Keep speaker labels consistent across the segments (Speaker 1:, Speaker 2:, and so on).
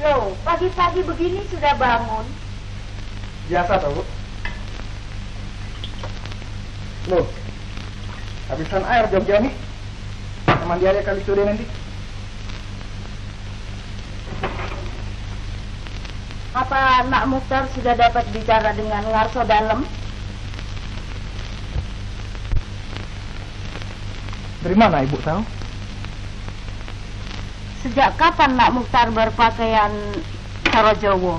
Speaker 1: Loh, pagi-pagi begini sudah bangun?
Speaker 2: Biasa tau, Bu. Loh, habisan air jauh-jauh nih. Mandi aja kali sore nanti.
Speaker 1: Apa Nak Mukhtar sudah dapat bicara dengan Ngarso Dalem?
Speaker 2: Dari mana Ibu tahu?
Speaker 1: Sejak kapan Nak Mukhtar berpakaian cara Jawa?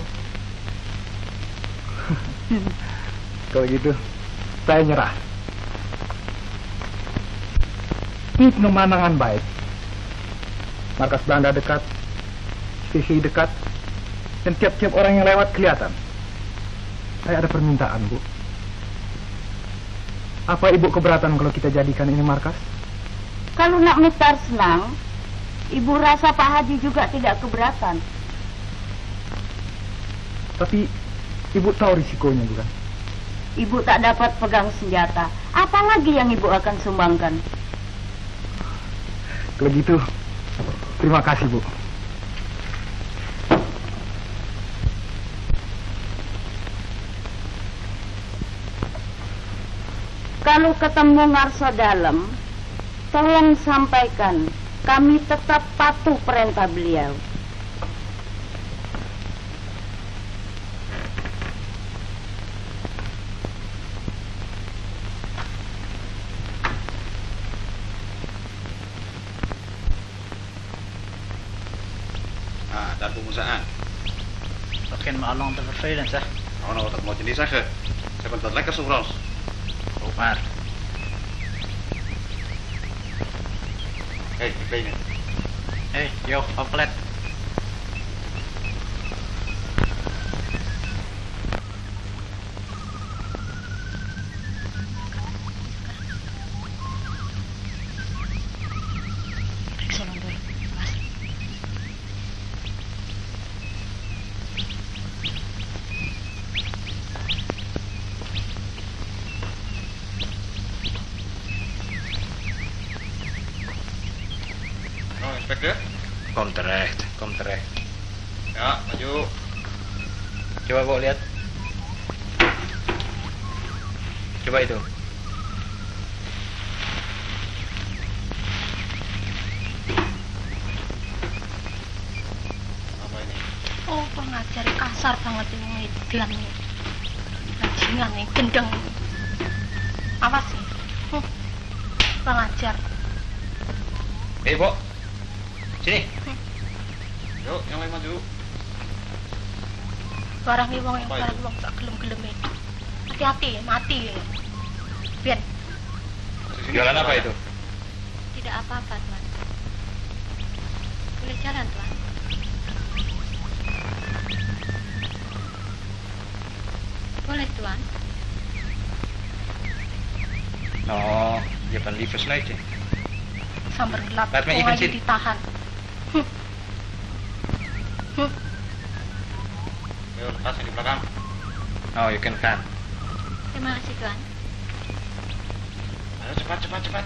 Speaker 2: Kalau gitu, saya nyerah. Ini pemandangan baik. Markas Belanda dekat, sisi dekat, dan tiap-tiap orang yang lewat kelihatan. Saya ada permintaan, Bu. Apa Ibu keberatan kalau kita jadikan ini markas?
Speaker 1: Kalau Nak Mukhtar senang, Ibu rasa Pak Haji juga tidak keberatan.
Speaker 2: Tapi Ibu tahu risikonya, bukan?
Speaker 1: Ibu tak dapat pegang senjata. Apalagi yang Ibu akan sumbangkan?
Speaker 2: Kalau gitu, terima kasih, Bu.
Speaker 1: Kalau ketemu Ngarso Dalem, tolong sampaikan kami tetap patuh perintah beliau.
Speaker 3: Daar komen ze aan.
Speaker 4: Dat kan me al lang te vervelend, zeg.
Speaker 3: Oh, nou, dat moet je niet zeggen. Ze hebben het lekker zo Frans.
Speaker 4: Ook maar.
Speaker 3: Hé, je benen.
Speaker 4: Hé, joh, opgelet.
Speaker 3: Inspecteur?
Speaker 4: Kom terecht, kom terecht.
Speaker 3: Ja, maju.
Speaker 4: Coba bawa lihat. Coba itu.
Speaker 3: Apa ini?
Speaker 5: Oh, pengajar kasar banget ini Glam ini. Bajingan nih, gendeng. Awas sih. Pengajar.
Speaker 4: Bo. Sini.
Speaker 3: Yuk, yang lain maju.
Speaker 5: Barang nih wong yang barang wong tak gelem-gelem itu. Hati-hati, mati. Biar.
Speaker 4: Jualan apa itu?
Speaker 5: Tidak apa-apa, Tuan. Boleh jalan, Tuan. Boleh, Tuan.
Speaker 4: Oh, je hebt een lieve snuitje.
Speaker 5: Sambar gelap,
Speaker 4: Laat me
Speaker 5: wong
Speaker 4: even
Speaker 5: aja
Speaker 4: zien.
Speaker 5: ditahan.
Speaker 3: Yuk, lepas yang di belakang.
Speaker 4: Oh, je kunt gaan.
Speaker 5: Terima kasih, Tuan.
Speaker 3: Ayo, cepat, cepat, cepat.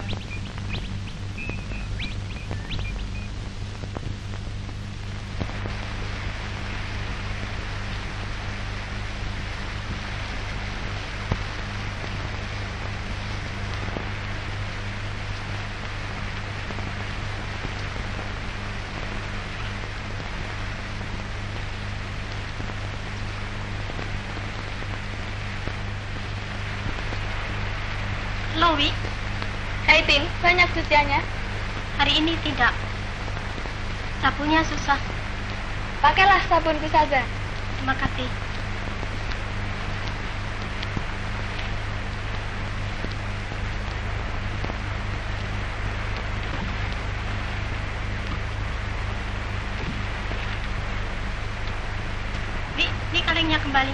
Speaker 5: Lowi,
Speaker 6: Hai Tin, banyak cuciannya.
Speaker 5: hari ini tidak. Sabunnya susah.
Speaker 6: Pakailah sabunku saja.
Speaker 5: Terima kasih. Ini kalengnya kembali.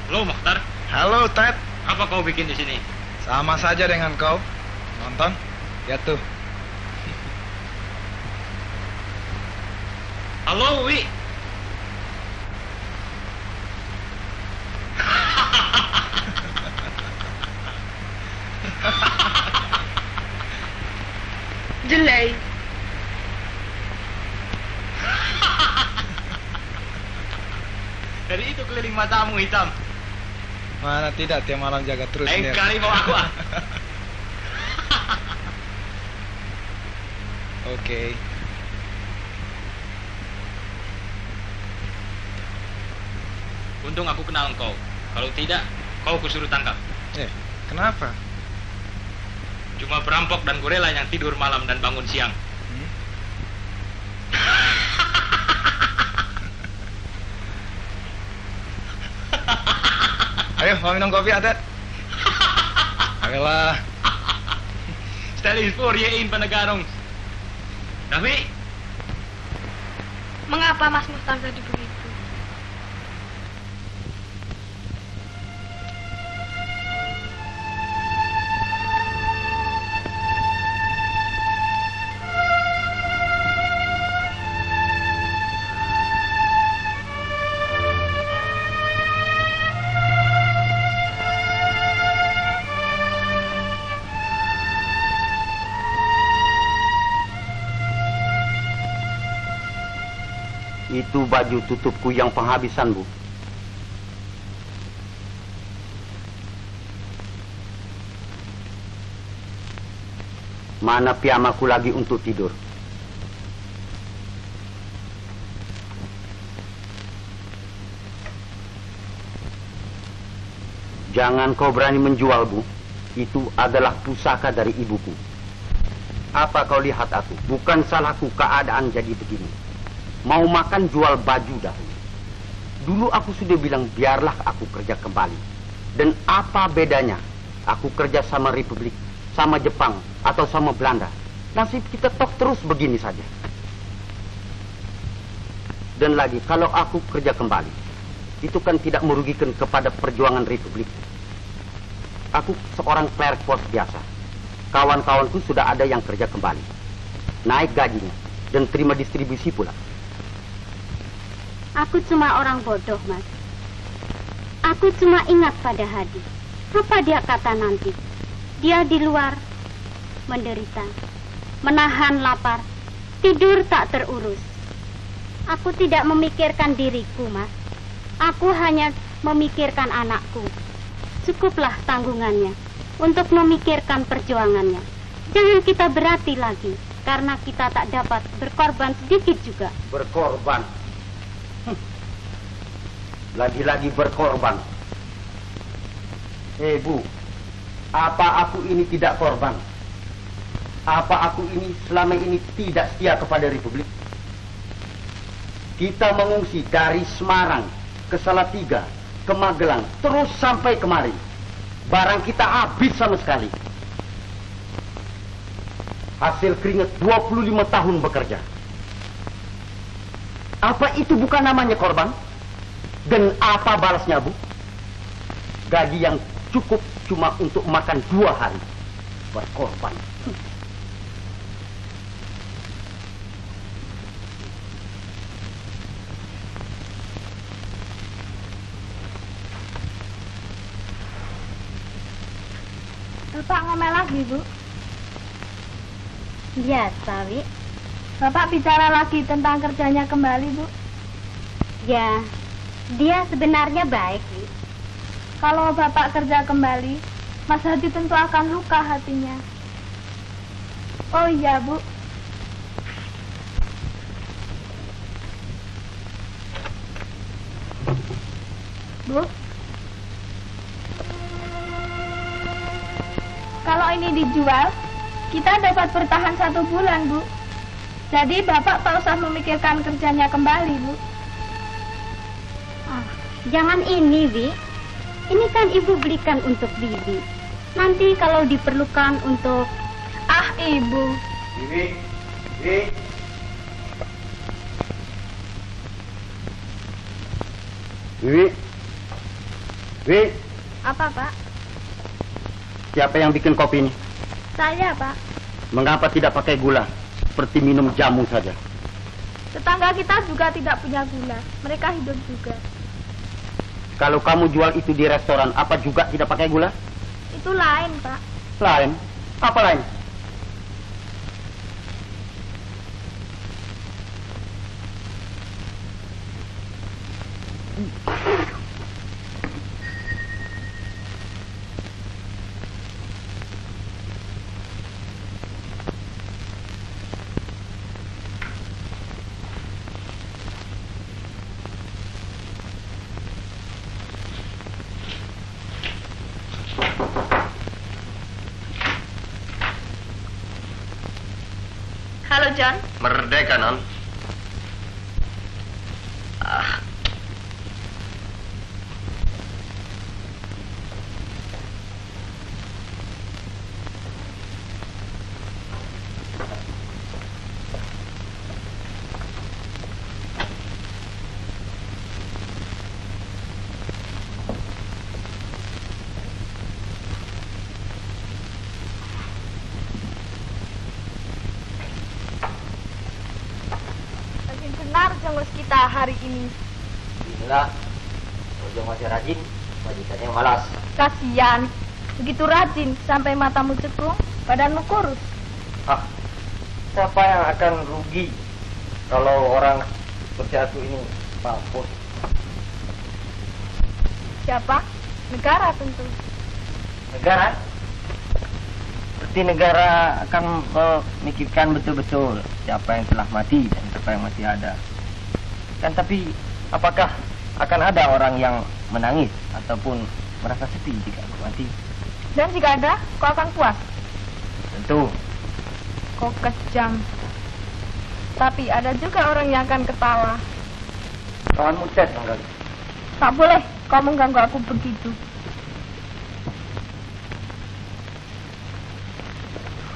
Speaker 4: Halo, Mukhtar.
Speaker 2: Halo, Ted.
Speaker 4: Apa kau bikin di sini?
Speaker 2: Sama saja dengan kau. Nonton? Lihat tuh.
Speaker 4: Halo, Wi.
Speaker 6: Jelai.
Speaker 4: Dari itu keliling matamu hitam.
Speaker 2: Mana tidak, tiap malam jaga terus.
Speaker 4: Lain kali bawa aku ah.
Speaker 2: Oke.
Speaker 4: Untung aku kenal engkau. Kalau tidak, kau kusuruh tangkap.
Speaker 2: Kenapa?
Speaker 4: Cuma perampok dan gorila yang tidur malam dan bangun siang.
Speaker 2: Ayo, mau minum kopi, Atet? Ayolah.
Speaker 4: Stellen voor je een van de garong. Tapi,
Speaker 6: Mengapa Mas Mukhtar jadi begitu?
Speaker 7: Itu baju tutupku yang penghabisan, Bu. Mana piyamaku lagi untuk tidur? Jangan kau berani menjual, Bu. Itu adalah pusaka dari ibuku. Apa kau lihat aku? Bukan salahku keadaan jadi begini. Mau makan jual baju dahulu. Dulu aku sudah bilang biarlah aku kerja kembali. Dan apa bedanya aku kerja sama Republik, sama Jepang, atau sama Belanda? Nasib kita toh terus begini saja. Dan lagi, kalau aku kerja kembali, itu kan tidak merugikan kepada perjuangan Republik. Aku seorang clerk pos biasa. Kawan-kawanku sudah ada yang kerja kembali. Naik gajinya dan terima distribusi pula.
Speaker 1: Aku cuma orang bodoh, Mas. Aku cuma ingat pada Hadi. Apa dia kata nanti? Dia di luar menderita, menahan lapar, tidur tak terurus. Aku tidak memikirkan diriku, Mas. Aku hanya memikirkan anakku. Cukuplah tanggungannya untuk memikirkan perjuangannya. Jangan kita berhati lagi, karena kita tak dapat berkorban sedikit juga.
Speaker 7: Berkorban? Lagi-lagi berkorban. Bu, apa aku ini tidak korban? Apa aku ini selama ini tidak setia kepada Republik? Kita mengungsi dari Semarang ke Salatiga, ke Magelang, terus sampai kemari. Barang kita habis sama sekali. Hasil keringat 25 tahun bekerja. Apa itu bukan namanya korban? Dan apa balasnya, Bu? Gaji yang cukup cuma untuk makan 2 hari. Berkorban.
Speaker 6: Bapak ngomel lagi, Bu.
Speaker 1: Biasa, Wi.
Speaker 6: Bapak bicara lagi tentang kerjanya kembali, Bu.
Speaker 1: Ya, dia sebenarnya baik, Wi.
Speaker 6: Kalau Bapak kerja kembali, Mas Hadi tentu akan luka hatinya. Oh iya, Bu. Bu, kalau ini dijual, kita dapat bertahan 1 bulan, Bu. Jadi Bapak tak usah memikirkan kerjanya kembali, Bu.
Speaker 1: Jangan ini, Wi. Ini kan Ibu belikan untuk Bibi. Nanti kalau diperlukan untuk...
Speaker 6: Ah, Ibu.
Speaker 7: Bibi.
Speaker 6: Apa, Pak?
Speaker 7: Siapa yang bikin kopi ini?
Speaker 6: Saya, Pak.
Speaker 7: Mengapa tidak pakai gula? Seperti minum jamu saja.
Speaker 6: Tetangga kita juga tidak punya gula. Mereka hidup juga.
Speaker 7: Kalau kamu jual itu di restoran, apa juga tidak pakai gula?
Speaker 6: Itu lain, Pak.
Speaker 7: Lain? Apa lain?
Speaker 6: Halo, John.
Speaker 8: Merdeka, Non.
Speaker 6: Benar jenggus kita hari ini.
Speaker 7: Inilah, Ojo masih rajin, majikannya malas.
Speaker 6: Kasihan. Begitu rajin sampai matamu cekung, badanmu kurus.
Speaker 7: Siapa yang akan rugi kalau orang seperti aku ini mampus?
Speaker 6: Siapa? Negara tentu.
Speaker 7: Negara? Seperti negara akan memikirkan betul-betul siapa yang telah mati dan siapa yang masih ada. Kan tapi apakah akan ada orang yang menangis ataupun merasa sedih jika aku mati?
Speaker 6: Dan jika ada, kau akan puas.
Speaker 7: Tentu.
Speaker 6: Kau kejam. Tapi ada juga orang yang akan ketawa.
Speaker 7: Kawanmu Ted manggali.
Speaker 6: Tak boleh kau mengganggu aku begitu.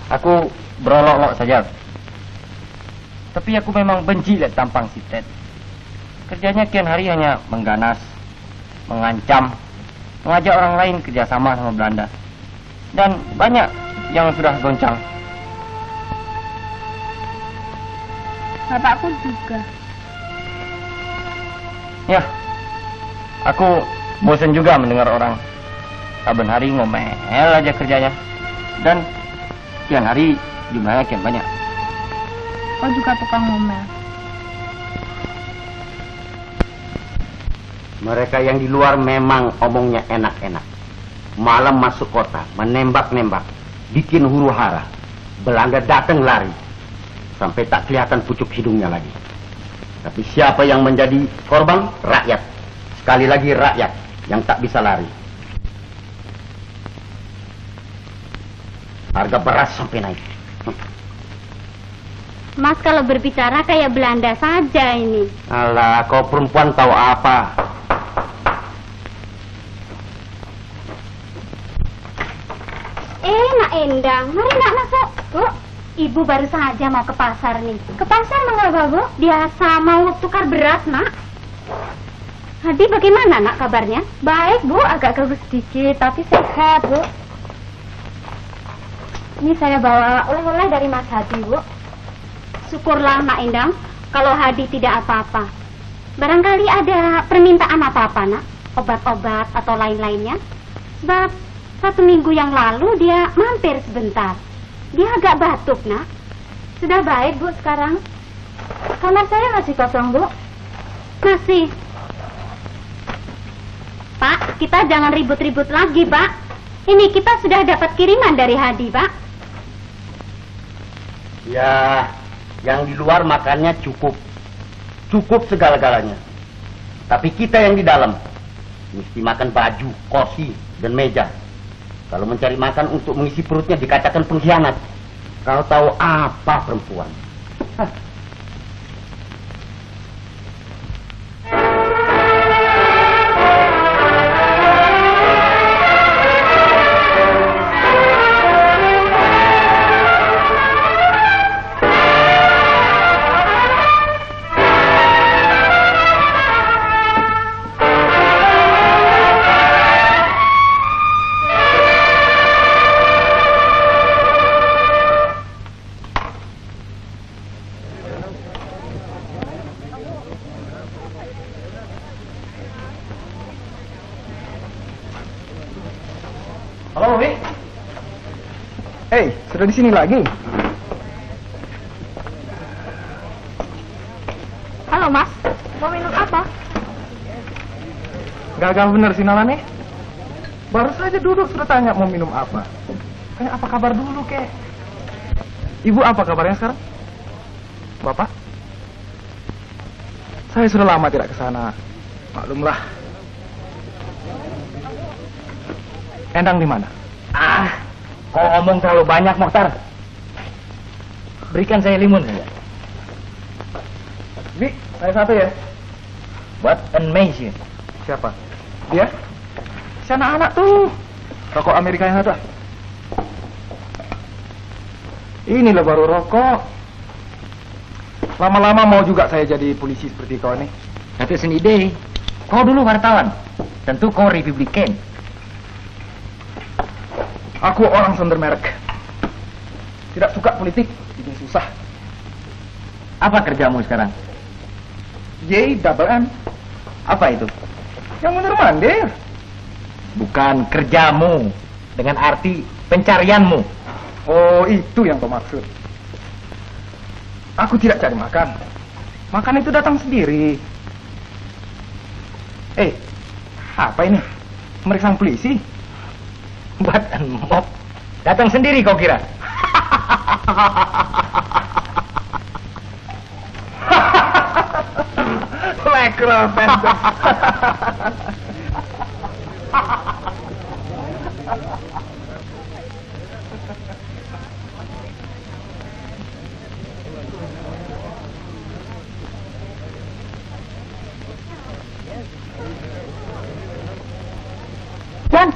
Speaker 7: Aku berolok-olok saja. Tapi aku memang benci lihat tampang si Ted. Kerjanya kian hari hanya mengganas, mengancam, mengajak orang lain kerjasama sama Belanda. Dan banyak yang sudah goncang.
Speaker 6: Bapakku juga.
Speaker 7: Ya, aku bosan juga mendengar orang saben hari ngomel aja kerjanya. Dan kian hari jumlahnya kian banyak.
Speaker 6: Kau juga tukang ngomel.
Speaker 7: Mereka yang di luar memang omongnya enak-enak. Malam masuk kota, menembak-nembak, bikin huru hara. Belanda datang lari, sampai tak kelihatan pucuk hidungnya lagi. Tapi siapa yang menjadi korban? Rakyat. Sekali lagi rakyat yang tak bisa lari. Harga beras sampai naik.
Speaker 1: Mas kalau berbicara kayak Belanda saja ini.
Speaker 7: Alah, kau perempuan tahu apa?
Speaker 1: Nak Endang, mari nak masuk. Bu, ibu baru saja mau ke pasar nih. Ke pasar mengapa, Bu? Biasa mau tukar beras, nak. Hadi bagaimana, nak, kabarnya?
Speaker 6: Baik, Bu. Agak kurus sedikit, tapi sehat, Bu. Ini saya bawa oleh-oleh dari Mas Hadi, Bu.
Speaker 1: Syukurlah, nak Endang, kalau Hadi tidak apa-apa. Barangkali ada permintaan apa-apa, nak? Obat-obat atau lain-lainnya? Sebab 1 minggu yang lalu dia mampir sebentar. Dia agak batuk, nak.
Speaker 6: Sudah baik, Bu, sekarang. Kamar saya masih kosong, Bu.
Speaker 1: Masih. Pak, kita jangan ribut-ribut lagi, Pak. Ini kita sudah dapat kiriman dari Hadi, Pak.
Speaker 7: Ya, yang di luar makannya cukup. Cukup segala-galanya. Tapi kita yang di dalam mesti makan baju, kursi, dan meja. Kalau mencari makan untuk mengisi perutnya dikatakan pengkhianat. Kau tahu apa perempuan? Hah.
Speaker 2: Hei, sudah di sini lagi?
Speaker 6: Halo Mas, mau minum apa?
Speaker 2: Gagal bener sih Nalani. Baru saja duduk sudah tanya mau minum apa. Tanya apa kabar dulu, kek. Ibu apa kabarnya sekarang? Bapak? Saya sudah lama tidak ke sana. Maklumlah. Endang di mana?
Speaker 7: Kau ngomong terlalu banyak, Mokhtar. Berikan saya limun saja.
Speaker 2: Bi, saya satu ya.
Speaker 7: What amazing.
Speaker 2: Siapa? Dia? Si anak-anak tuh. Rokok Amerika yang ada. Ini loh baru rokok. Lama-lama mau juga saya jadi polisi seperti kau nih.
Speaker 7: Tapi senide, kau dulu wartawan. Tentu kau Republikan.
Speaker 2: Aku orang sonder merek. Tidak suka politik, bikin susah.
Speaker 7: Apa kerjamu sekarang?
Speaker 2: Y-double-M.
Speaker 7: Apa itu?
Speaker 2: Yang mondar-mandir.
Speaker 7: Bukan kerjamu. Dengan arti pencarianmu.
Speaker 2: Oh, itu yang kau maksud. Aku tidak cari makan. Makan itu datang sendiri. Apa ini? Meriksa polisi?
Speaker 7: Buat mop. Datang sendiri kau kira?
Speaker 2: Lekra, Penter.
Speaker 1: Jan,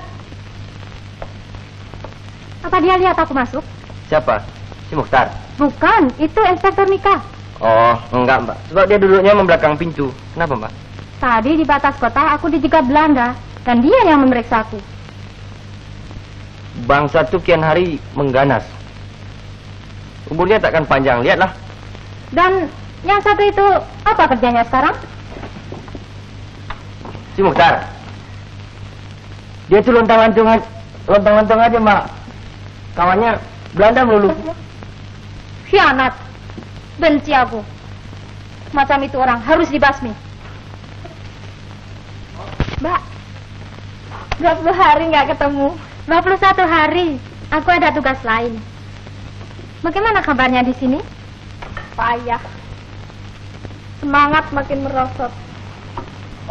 Speaker 1: apa dia lihat aku masuk?
Speaker 7: Siapa? Si Mokhtar?
Speaker 1: Bukan, itu Inspektur Mika.
Speaker 7: Oh, enggak mbak. Sebab dia duduknya membelakang pintu. Kenapa mbak?
Speaker 1: Tadi di batas kota aku dijegat Belanda, dan dia yang memeriksa aku.
Speaker 7: Bangsa itu kian hari mengganas. Umurnya takkan panjang, lihatlah.
Speaker 1: Dan yang satu itu, apa kerjanya sekarang?
Speaker 7: Si Mokhtar. Dia tuh lontang-lantung aja mbak. Kawannya Belanda melulu.
Speaker 1: Khianat. Benci aku. Macam itu orang harus dibasmi.
Speaker 6: Mbak, 20 hari nggak ketemu.
Speaker 1: 21 hari. Aku ada tugas lain. Bagaimana kabarnya di sini?
Speaker 6: Payah. Semangat makin merosot.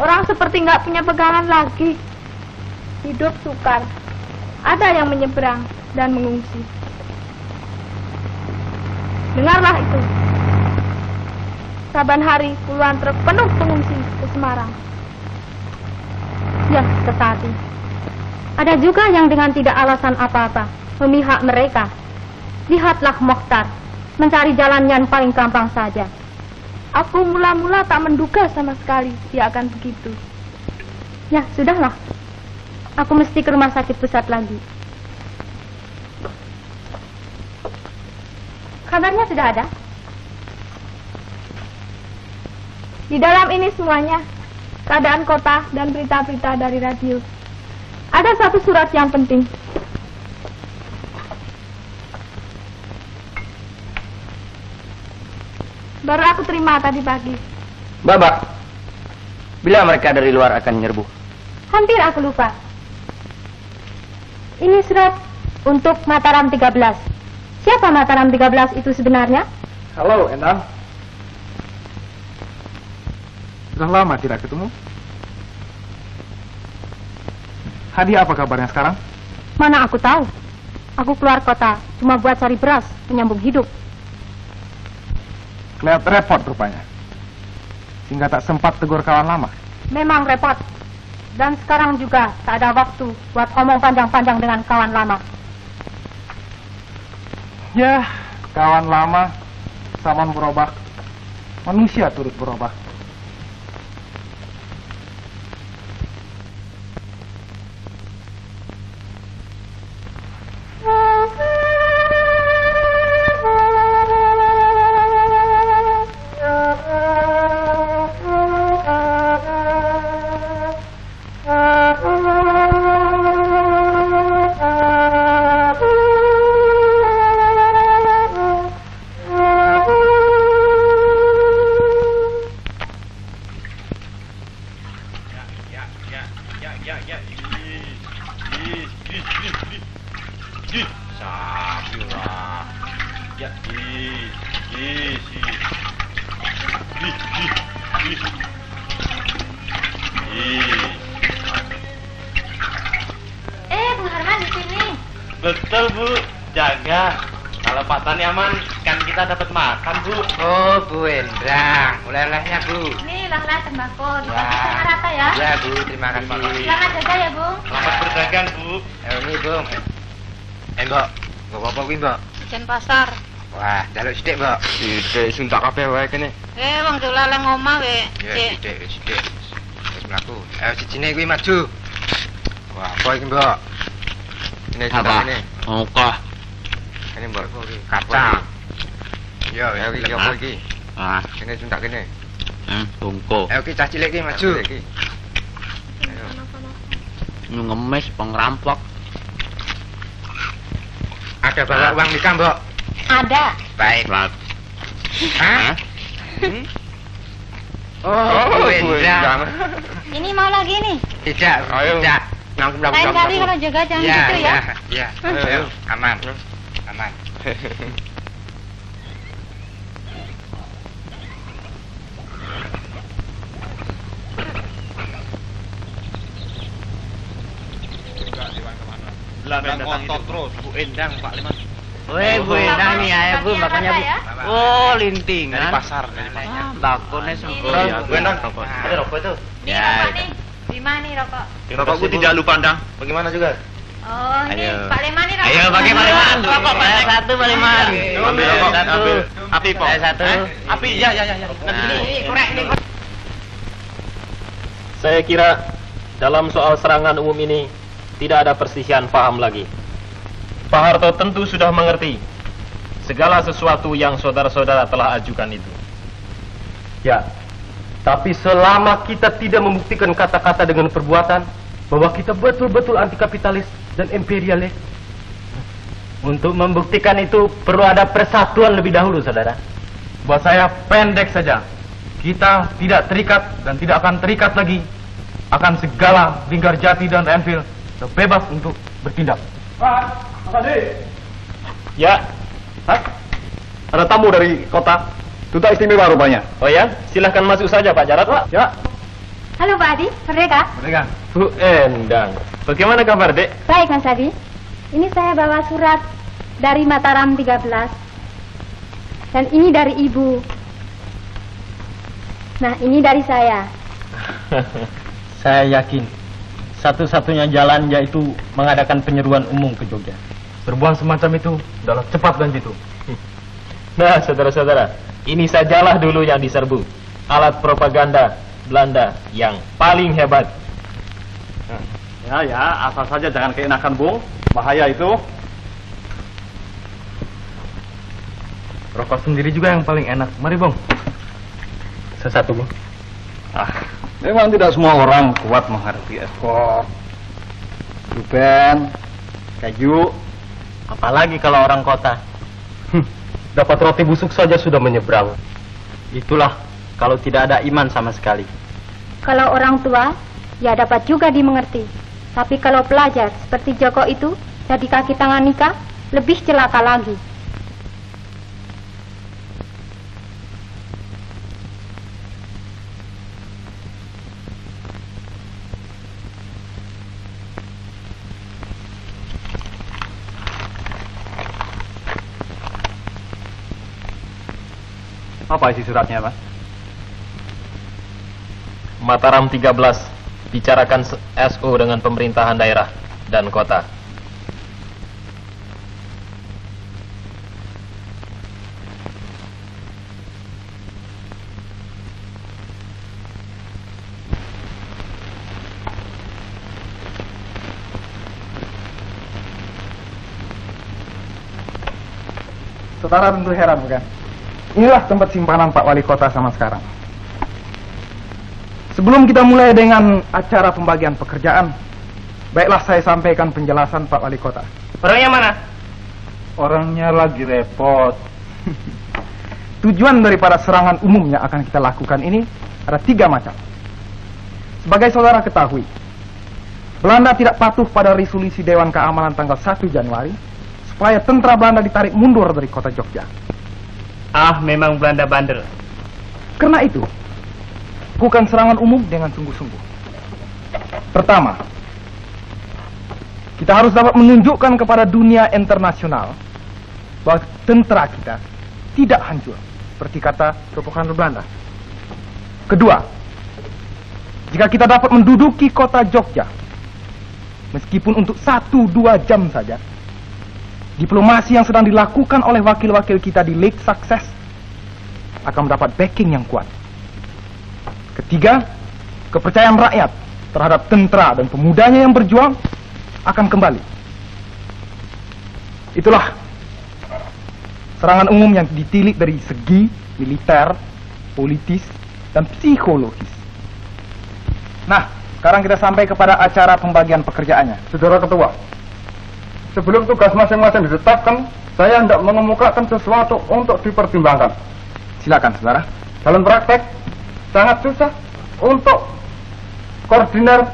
Speaker 6: Orang seperti nggak punya pegangan lagi. Hidup sukar. Ada yang menyeberang dan mengungsi. Dengarlah itu. Saban hari puluhan truk penuh pengungsi ke Semarang.
Speaker 1: Ya, tetapi ada juga yang dengan tidak alasan apa-apa memihak mereka. Lihatlah Mokhtar mencari jalan yang paling gampang saja.
Speaker 6: Aku mula-mula tak menduga sama sekali dia akan begitu.
Speaker 1: Ya, sudahlah. Aku mesti ke rumah sakit pusat lagi. Kabarnya sudah ada?
Speaker 6: Di dalam ini semuanya, keadaan kota dan berita-berita dari radio. Ada satu surat yang penting. Baru aku terima tadi pagi.
Speaker 7: Babak, bila mereka dari luar akan menyerbu?
Speaker 1: Hampir aku lupa. Ini surat untuk Mataram 13. Siapa Mataram 13 itu sebenarnya?
Speaker 2: Halo, Endang. Sudah lama tidak ketemu. Hadi, apa kabarnya sekarang?
Speaker 1: Mana aku tahu. Aku keluar kota cuma buat cari beras, menyambung hidup.
Speaker 2: Kelihatan repot rupanya. Sehingga tak sempat tegur kawan lama.
Speaker 1: Memang repot. Dan sekarang juga tak ada waktu buat omong panjang-panjang dengan kawan lama.
Speaker 2: Ya, kawan lama, zaman berubah. Manusia turut berubah.
Speaker 3: Ih, sapi lah. Ya, ih.
Speaker 5: Bu Herman di sini.
Speaker 3: Betul, Bu. Jaga. Kalau Pak Tani aman, kan kita dapat makan, Bu.
Speaker 8: Oh, Bu Endang, oleh-olehnya, Bu.
Speaker 5: Ini lah tembakau.
Speaker 8: Wah.
Speaker 5: Dikasih sama rata ya.
Speaker 8: Ya, Bu, terima kasih.
Speaker 5: Selamat jaga ya, Bu.
Speaker 3: Selamat berdagang, Bu.
Speaker 8: Ini, Bu. Mbok, nggak apa-apa kuwi, Mbok.
Speaker 5: Ijen pasar.
Speaker 8: Wah, jaluk sithik, Mbok. Sithik suntak kabeh wae kene.
Speaker 5: Wong dolan omah we.
Speaker 8: Ya, sithik. Wis mlaku. Ayo sijine kuwi maju. Wah, apa iki, Mbok? Ini ini.
Speaker 3: Oke.
Speaker 8: Ini Mbok kuwi kacang. Yo, ya iki apa iki?
Speaker 3: Ah,
Speaker 8: Kene suntak kene.
Speaker 3: tungko.
Speaker 8: Ayo ki cah cilik ki maju. Ayo.
Speaker 3: Ngemis pengrampok.
Speaker 8: Ada bawa uang nikah, Mbok?
Speaker 5: Ada.
Speaker 8: Baik. Hah?
Speaker 3: Oh,
Speaker 8: Bu Endang.
Speaker 5: Ini mau lagi nih.
Speaker 8: Tidak, tidak.
Speaker 5: Lain kali kalau jaga jangan gitu ya.
Speaker 8: Ya. Ayo, aman. Aman.
Speaker 3: Belanda ngotot terus, Bu Endang, Pak Liman.
Speaker 8: Weh, Bu Endang nih ya, Bu, makanya Bu.
Speaker 3: Oh, lintingan.
Speaker 8: Dari pasar.
Speaker 3: Bakonnya sempurna.
Speaker 8: Iya,
Speaker 3: Bu Endang,
Speaker 8: ada rokok itu.
Speaker 5: Nih rokok nih. Di mana nih rokok?
Speaker 3: Rokokku tidak lupa, Endang. Bagaimana juga?
Speaker 5: Oh, ini
Speaker 8: Ayo.
Speaker 5: Pak Leman nih rokok.
Speaker 8: Ayo, pakai Pak Leman.
Speaker 3: Rokok, Pak.
Speaker 8: Satu, Pak Leman.
Speaker 3: Ambil rokok,
Speaker 8: Satu.
Speaker 3: ambil. Api, Pak.
Speaker 8: Satu.
Speaker 3: Api, ya.
Speaker 5: Ini korek nih.
Speaker 9: Saya kira dalam soal serangan umum ini tidak ada perselisihan paham lagi. Pak Harto tentu sudah mengerti segala sesuatu yang saudara-saudara telah ajukan itu.
Speaker 2: Ya, tapi selama kita tidak membuktikan kata-kata dengan perbuatan bahwa kita betul-betul anti kapitalis dan imperialis, untuk membuktikan itu perlu ada persatuan lebih dahulu, saudara. Buat saya pendek saja. Kita tidak terikat dan tidak akan terikat lagi akan segala Linggar Jati dan Renville, bebas untuk bertindak. Pak,
Speaker 9: Ya,
Speaker 2: ada tamu dari kota. Duta istimewa rupanya.
Speaker 9: oh ya, silahkan masuk saja Pak Jarot.
Speaker 2: Ya,
Speaker 1: Halo Pak Adi, Merdeka.
Speaker 2: mereka.
Speaker 9: Bu Endang, bagaimana kabar Dek?
Speaker 1: Baik Mas Adi. Ini saya bawa surat dari Mataram 13. Dan ini dari Ibu. Nah, ini dari saya.
Speaker 2: Saya yakin satu-satunya jalan yaitu mengadakan penyeruan umum ke Jogja. Perbuatan semacam itu adalah cepat dan jitu.
Speaker 9: Nah, saudara-saudara, ini sajalah dulu yang diserbu. Alat propaganda Belanda yang paling hebat.
Speaker 2: Ya, asal saja jangan keenakan, Bung. Bahaya itu. Rokok sendiri juga yang paling enak. Mari, Bung. Sesatu, Bung. Memang tidak semua orang kuat menghadapi ekor, duben, kayu. Apalagi kalau orang kota. Dapat roti busuk saja sudah menyeberang. Itulah kalau tidak ada iman sama sekali.
Speaker 1: Kalau orang tua, ya dapat juga dimengerti. Tapi kalau pelajar seperti Joko itu jadi kaki tangan nikah, lebih celaka lagi.
Speaker 2: Apa isi suratnya, Mas?
Speaker 9: Mataram 13 bicarakan SO dengan pemerintahan daerah dan kota.
Speaker 2: Saudara tentu heran, bukan? Inilah tempat simpanan Pak Wali Kota sama sekarang. Sebelum kita mulai dengan acara pembagian pekerjaan, baiklah saya sampaikan penjelasan Pak Wali Kota.
Speaker 9: Orangnya mana?
Speaker 2: Orangnya lagi repot. Tujuan daripada serangan umum yang akan kita lakukan ini ada 3 macam. Sebagai saudara ketahui, Belanda tidak patuh pada resolusi Dewan Keamanan tanggal 1 Januari supaya tentara Belanda ditarik mundur dari kota Jogja.
Speaker 3: Ah, memang Belanda bandel.
Speaker 2: Karena itu, lakukan serangan umum dengan sungguh-sungguh. Pertama, kita harus dapat menunjukkan kepada dunia internasional bahwa tentara kita tidak hancur, seperti kata propaganda Belanda. Kedua, jika kita dapat menduduki kota Jogja, meskipun untuk 1-2 jam saja, diplomasi yang sedang dilakukan oleh wakil-wakil kita di Lake Success akan mendapat backing yang kuat. Ketiga, kepercayaan rakyat terhadap tentara dan pemudanya yang berjuang akan kembali. Itulah serangan umum yang ditilik dari segi militer, politis, dan psikologis. Nah, sekarang kita sampai kepada acara pembagian pekerjaannya.
Speaker 10: Saudara Ketua, sebelum tugas masing-masing ditetapkan, saya hendak mengemukakan sesuatu untuk dipertimbangkan.
Speaker 2: Silakan, saudara.
Speaker 10: Dalam praktek, sangat susah untuk koordinir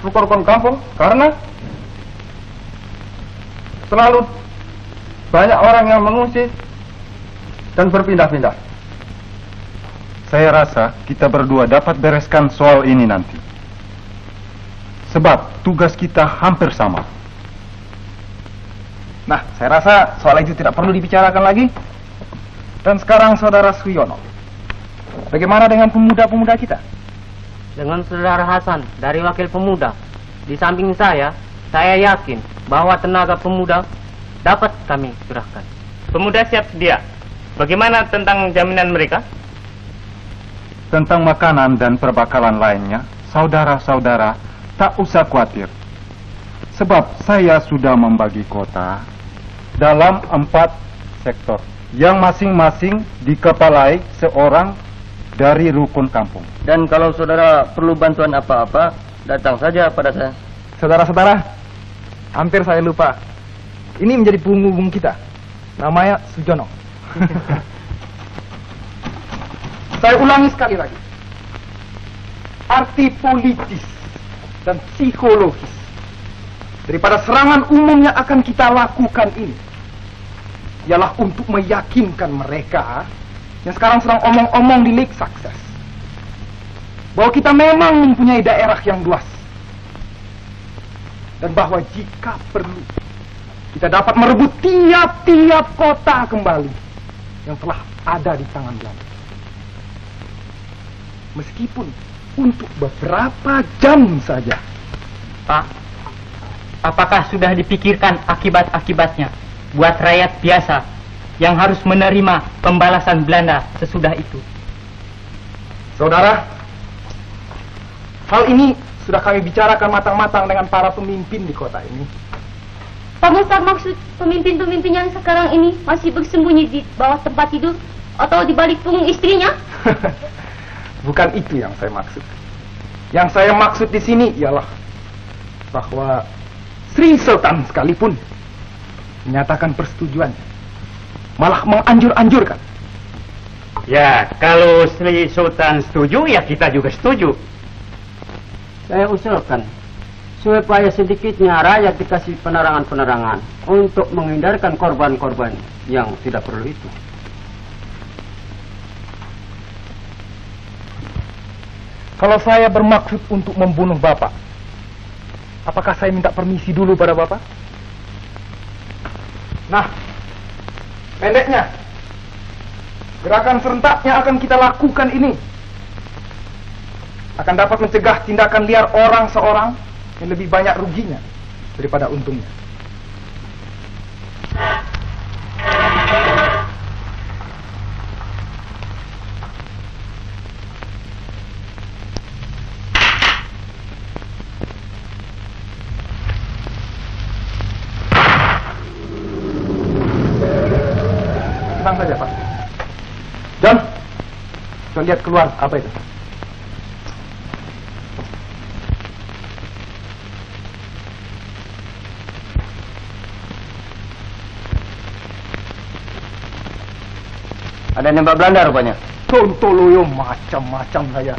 Speaker 10: rukun kampung karena selalu banyak orang yang mengungsi dan berpindah-pindah.
Speaker 11: Saya rasa kita berdua dapat bereskan soal ini nanti. Sebab tugas kita hampir sama.
Speaker 2: Nah, saya rasa soal itu tidak perlu dibicarakan lagi. Dan sekarang saudara Suyono, bagaimana dengan pemuda-pemuda kita?
Speaker 12: Dengan saudara Hasan dari Wakil Pemuda di samping saya yakin bahwa tenaga pemuda dapat kami curahkan.
Speaker 3: Pemuda siap sedia. Bagaimana tentang jaminan mereka?
Speaker 11: Tentang makanan dan perbekalan lainnya, saudara-saudara tak usah khawatir. Sebab saya sudah membagi kota dalam 4 sektor yang masing-masing dikepalai seorang dari rukun kampung.
Speaker 12: Dan kalau saudara perlu bantuan apa-apa, datang saja pada saya.
Speaker 2: Saudara-saudara, hampir saya lupa. Ini menjadi penghubung kita. Namanya Sujono. Saya ulangi sekali lagi. Arti politis dan psikologis daripada serangan umum yang akan kita lakukan ini ialah untuk meyakinkan mereka yang sekarang sedang omong-omong di Lake Success bahwa kita memang mempunyai daerah yang luas dan bahwa jika perlu kita dapat merebut tiap-tiap kota kembali yang telah ada di tangan Belanda, meskipun untuk beberapa jam saja.
Speaker 12: Pak, apakah sudah dipikirkan akibat-akibatnya buat rakyat biasa yang harus menerima pembalasan Belanda sesudah itu?
Speaker 2: Saudara, hal ini sudah kami bicarakan matang-matang dengan para pemimpin di kota ini.
Speaker 1: Pak Ustaz, maksud pemimpin-pemimpin yang sekarang ini masih bersembunyi di bawah tempat tidur atau di balik punggung istrinya?
Speaker 2: Bukan itu yang saya maksud. Yang saya maksud di sini ialah bahwa Sri Sultan sekalipun menyatakan persetujuan, malah menganjur-anjurkan.
Speaker 7: Ya, kalau Sri Sultan setuju, ya kita juga setuju.
Speaker 12: Saya usulkan supaya sedikitnya rakyat dikasih penerangan-penerangan untuk menghindarkan korban-korban yang tidak perlu itu.
Speaker 2: Kalau saya bermaksud untuk membunuh Bapak, apakah saya minta permisi dulu pada Bapak? Nah, pendeknya, gerakan serentak yang akan kita lakukan ini akan dapat mencegah tindakan liar orang seorang yang lebih banyak ruginya daripada untungnya. Tenang saja, Pak. John, coba lihat keluar apa itu.
Speaker 12: Ada nembak Belanda rupanya.
Speaker 2: Tontoloyo macam-macam saya.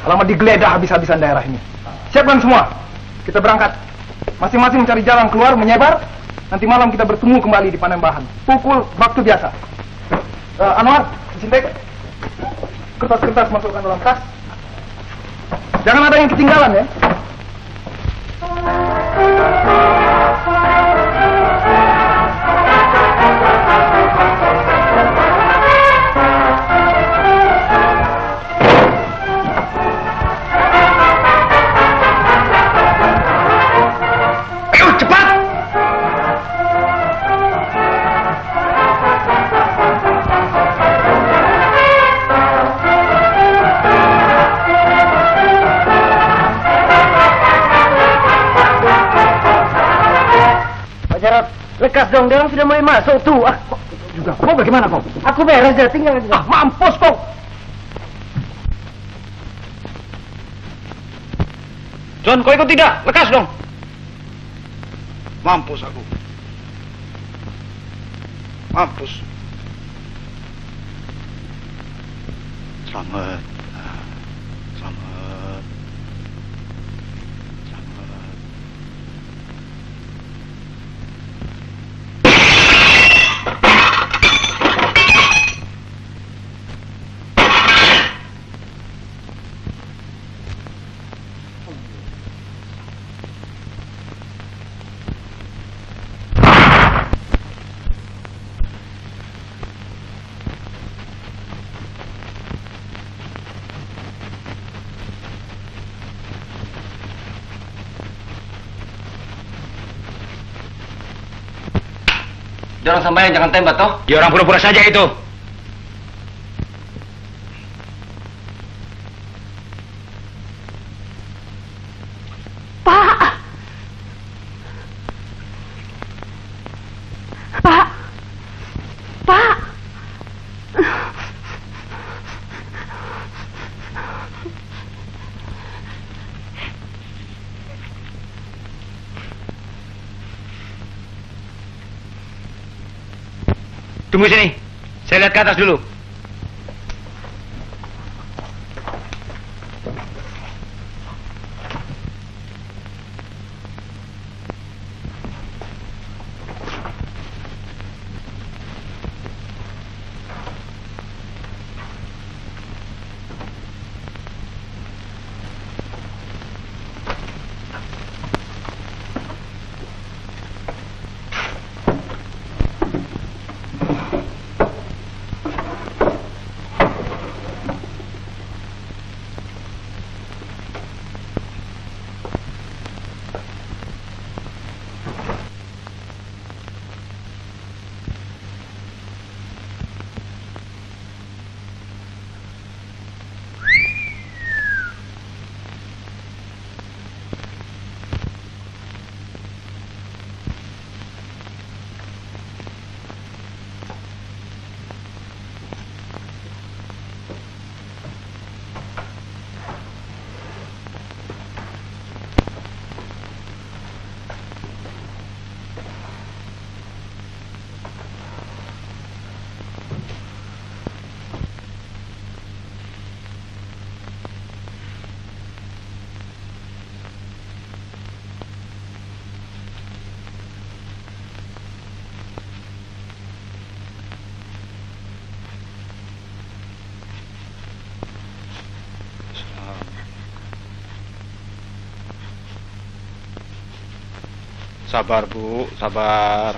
Speaker 2: Alamat digeledah habis-habisan daerah ini. Siapkan semua. Kita berangkat. Masing-masing mencari jalan keluar, menyebar. Nanti malam kita bertemu kembali di Panembahan. Pukul waktu biasa. Anwar, Sintek, kertas-kertas masukkan dalam tas. Jangan ada yang ketinggalan ya.
Speaker 12: Lekas dong, dia sudah mulai masuk tuh.
Speaker 2: Juga, kau bagaimana kau?
Speaker 12: Aku beres ya, tinggal aja.
Speaker 2: Mampus kau.
Speaker 13: John, kau ikut tidak? Lekas dong. Mampus aku. Mampus. Selamat. Selamat. Selamat.
Speaker 8: Dia orang sampai jangan tembak toh.
Speaker 13: Dia orang pura-pura saja itu.
Speaker 1: Pak. Pak. Pak.
Speaker 13: Tunggu sini. Saya lihat ke atas dulu. Sabar, Bu, sabar.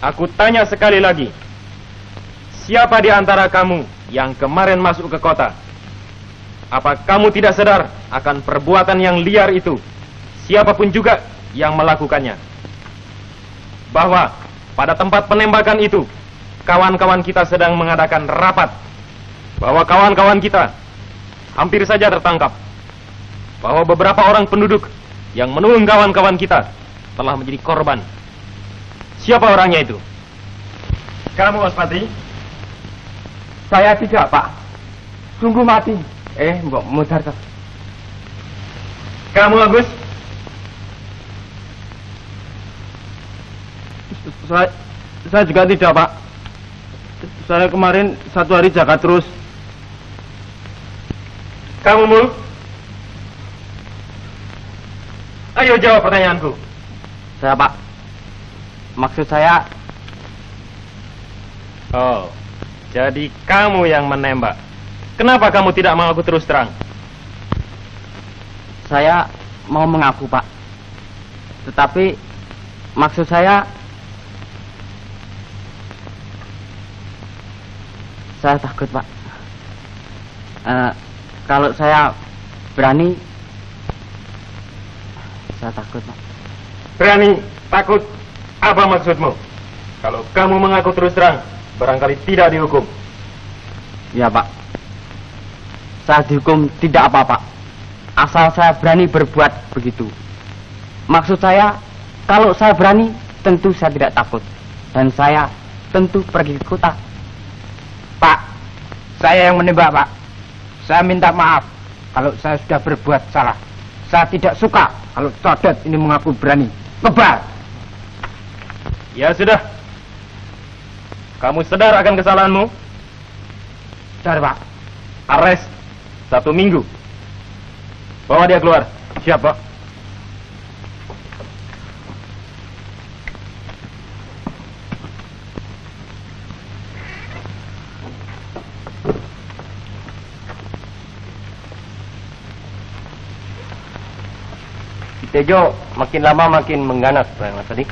Speaker 9: Aku tanya sekali lagi. Siapa di antara kamu yang kemarin masuk ke kota? Apa kamu tidak sadar akan perbuatan yang liar itu? Siapapun juga yang melakukannya. Bahwa pada tempat penembakan itu, kawan-kawan kita sedang mengadakan rapat. Bahwa kawan-kawan kita hampir saja tertangkap. Bahwa beberapa orang penduduk yang menolong kawan-kawan kita telah menjadi korban. Siapa orangnya itu? Kamu, Waspati?
Speaker 12: Saya tidak, Pak. Sungguh mati. Mbok mutar.
Speaker 9: Kamu, Agus?
Speaker 13: Saya juga tidak, Pak. Saya kemarin 1 hari jaga terus.
Speaker 9: Kamu, Mul? Ayo jawab pertanyaanku.
Speaker 12: Saya, Pak. Maksud saya...
Speaker 9: Oh, jadi kamu yang menembak. Kenapa kamu tidak mengaku terus terang?
Speaker 12: Saya mau mengaku, Pak. Tetapi maksud saya takut, Pak. Kalau saya berani, saya takut, Pak.
Speaker 9: Berani, takut, apa maksudmu? Kalau kamu mengaku terus terang, barangkali tidak dihukum.
Speaker 12: Ya, Pak. Saya dihukum tidak apa-apa. Asal saya berani berbuat begitu. Maksud saya, kalau saya berani, tentu saya tidak takut. Dan saya tentu pergi ke kota.
Speaker 2: Pak, saya yang menembak, Pak. Saya minta maaf kalau saya sudah berbuat salah. Saya tidak suka kalau Codet ini mengaku berani. Ngebar.
Speaker 9: Ya sudah. Kamu sadar akan kesalahanmu?
Speaker 2: Sadar, Pak.
Speaker 9: Arrest 1 minggu. Bawa dia keluar.
Speaker 2: Siap, Pak.
Speaker 12: Tejo makin lama makin mengganas, Mas Adi.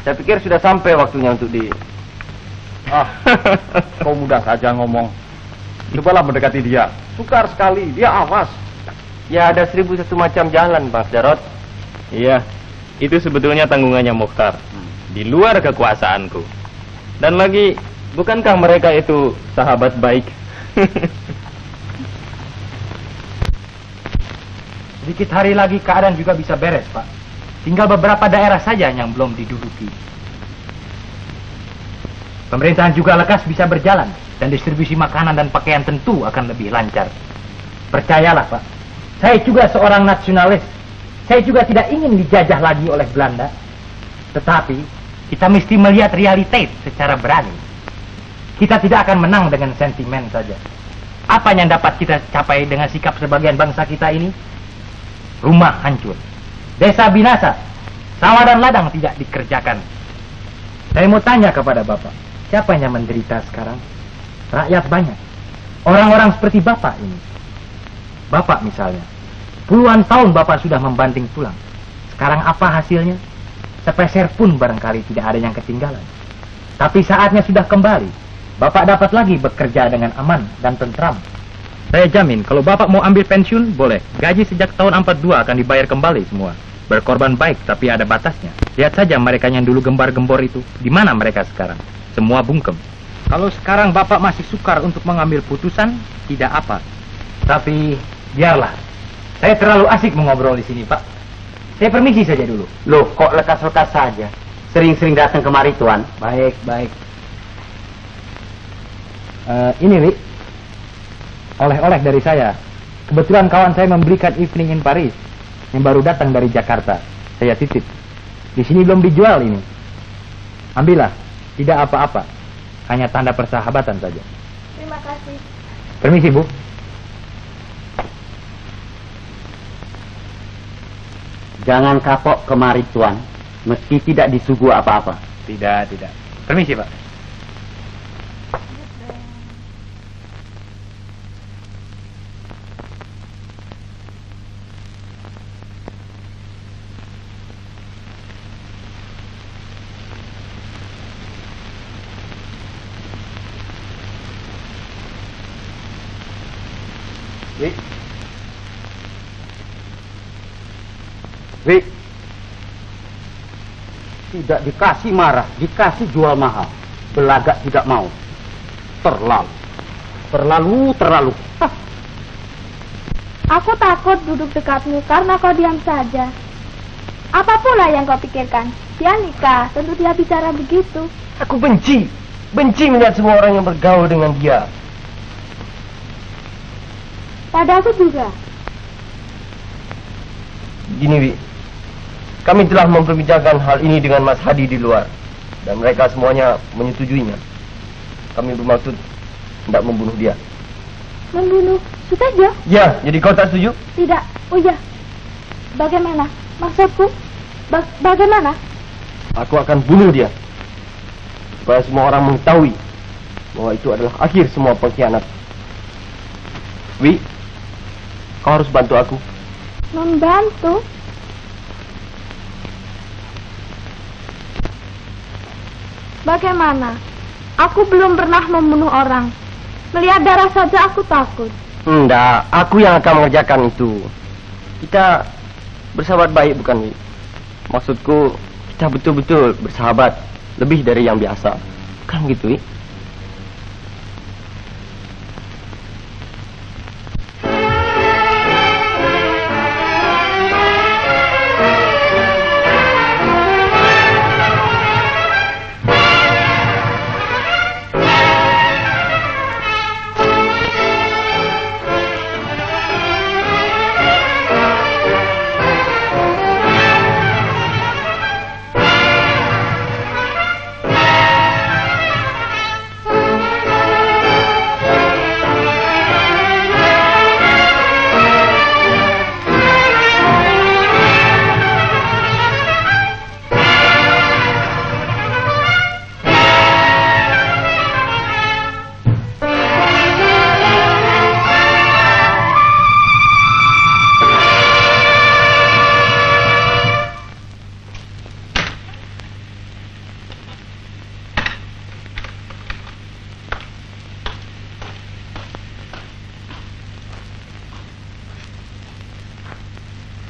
Speaker 12: Saya pikir sudah sampai waktunya untuk
Speaker 2: Kau mudah saja ngomong. Cobalah mendekati dia. Sukar sekali, dia awas.
Speaker 12: Ya ada 1001 macam jalan, Bang Jarot.
Speaker 9: Iya, itu sebetulnya tanggungannya Mukhtar. Di luar kekuasaanku. Dan lagi, bukankah mereka itu sahabat baik?
Speaker 12: Sedikit hari lagi keadaan juga bisa beres, Pak. Tinggal beberapa daerah saja yang belum diduduki. Pemerintahan juga lekas bisa berjalan dan distribusi makanan dan pakaian tentu akan lebih lancar. Percayalah, Pak. Saya juga seorang nasionalis. Saya juga tidak ingin dijajah lagi oleh Belanda. Tetapi kita mesti melihat realitas secara berani. Kita tidak akan menang dengan sentimen saja. Apa yang dapat kita capai dengan sikap sebagian bangsa kita ini? Rumah hancur, desa binasa, sawah dan ladang tidak dikerjakan. Saya mau tanya kepada Bapak, siapa yang menderita sekarang? Rakyat banyak. Orang-orang seperti Bapak ini. Bapak misalnya, puluhan tahun Bapak sudah membanting tulang. Sekarang apa hasilnya? Sepeser pun barangkali tidak ada yang ketinggalan. Tapi saatnya sudah kembali. Bapak dapat lagi bekerja dengan aman dan tentram. Saya jamin, kalau Bapak mau ambil pensiun, boleh. Gaji sejak tahun 42 akan dibayar kembali semua. Berkorban baik, tapi ada batasnya. Lihat saja mereka yang dulu gembar-gembor itu. Di mana mereka sekarang? Semua bungkem. Kalau sekarang Bapak masih sukar untuk mengambil putusan, tidak apa. Tapi, biarlah. Saya terlalu asik mengobrol di sini, Pak. Saya permisi saja dulu.
Speaker 7: Loh, kok lekas-lekas saja? Sering-sering datang kemari, Tuan.
Speaker 12: Baik, baik. Ini, Wi. Oleh-oleh dari saya. Kebetulan kawan saya memberikan Evening in Paris yang baru datang dari Jakarta. Saya titip. Di sini belum dijual ini. Ambillah, tidak apa-apa. Hanya tanda persahabatan saja.
Speaker 6: Terima kasih.
Speaker 12: Permisi, Bu.
Speaker 7: Jangan kapok kemari, Tuan. Meski tidak disuguh apa-apa.
Speaker 12: Tidak, tidak. Permisi, Pak.
Speaker 7: Wi, tidak dikasih marah, dikasih jual mahal. Belagak tidak mau. Terlalu. Hah.
Speaker 6: Aku takut duduk dekatmu karena kau diam saja. Apa pula yang kau pikirkan? Dia nikah, tentu dia bicara begitu.
Speaker 12: Aku benci melihat semua orang yang bergaul dengan dia.
Speaker 6: Pada aku juga.
Speaker 12: Gini, Wi. Kami telah memperbincangkan hal ini dengan Mas Hadi di luar. Dan mereka semuanya menyetujuinya. Kami bermaksud tidak membunuh dia.
Speaker 6: Membunuh Sutejo?
Speaker 12: Ya, jadi kau tak setuju?
Speaker 6: Tidak. Oh ya. Bagaimana? Maksudku? Bagaimana?
Speaker 12: Aku akan bunuh dia. Supaya semua orang mengetahui bahwa itu adalah akhir semua pengkhianat. Wi, kau harus bantu aku.
Speaker 6: Membantu? Bagaimana? Aku belum pernah membunuh orang. Melihat darah saja aku takut.
Speaker 12: Enggak, aku yang akan mengerjakan itu. Kita bersahabat baik, bukan, Wi? Maksudku, kita betul-betul bersahabat. Lebih dari yang biasa. Kan gitu, Wi?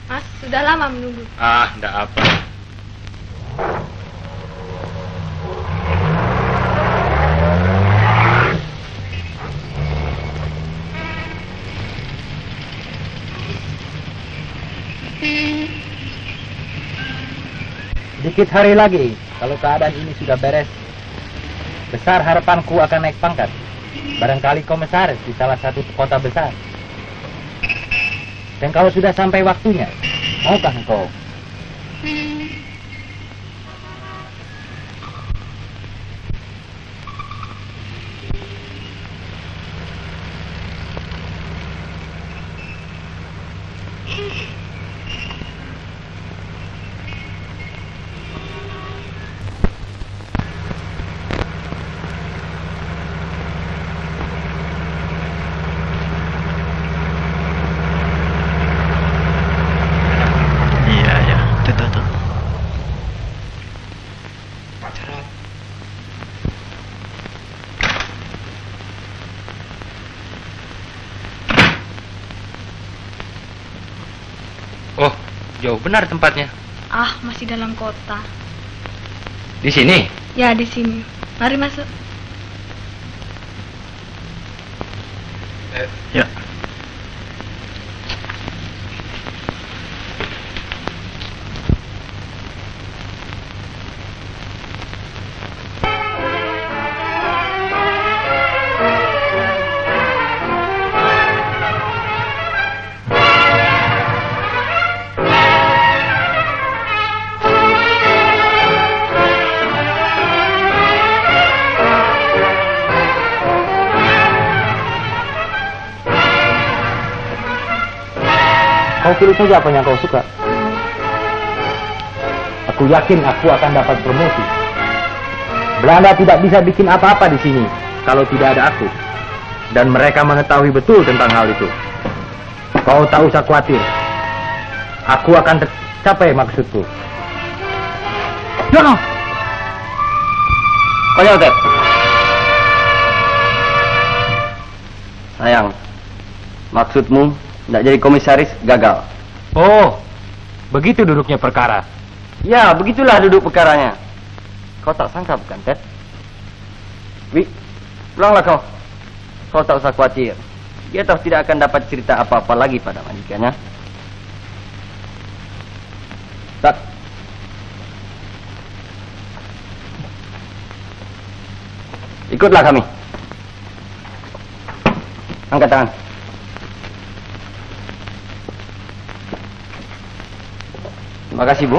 Speaker 6: Mas, sudah lama menunggu.
Speaker 4: Ah, enggak apa.
Speaker 12: Sedikit hari lagi, kalau keadaan ini sudah beres, besar harapanku akan naik pangkat. Barangkali komisaris di salah satu kota besar. Dan kalau sudah sampai waktunya, maukah engkau?
Speaker 8: Oh, jauh benar tempatnya.
Speaker 5: Ah, masih dalam kota.
Speaker 8: Di sini?
Speaker 5: Ya, di sini. Mari masuk.
Speaker 8: Ya.
Speaker 12: Kau pilih saja apa yang kau suka. Aku yakin aku akan dapat promosi. Belanda tidak bisa bikin apa-apa di sini kalau tidak ada aku. Dan mereka mengetahui betul tentang hal itu. Kau tak usah khawatir. Aku akan tercapai maksudku. Jono! Konyol, Ted. Sayang,
Speaker 7: Maksudmu, tidak jadi komisaris gagal?
Speaker 12: Oh, begitu duduknya perkara.
Speaker 7: Ya, begitulah duduk perkaranya. Kau tak sangka bukan, Ted? Wi, pulanglah kau. Kau tak usah khawatir. Dia toh tidak akan dapat cerita apa-apa lagi pada majikannya. Tak. Ikutlah kami. Angkat tangan. Terima kasih, Bu.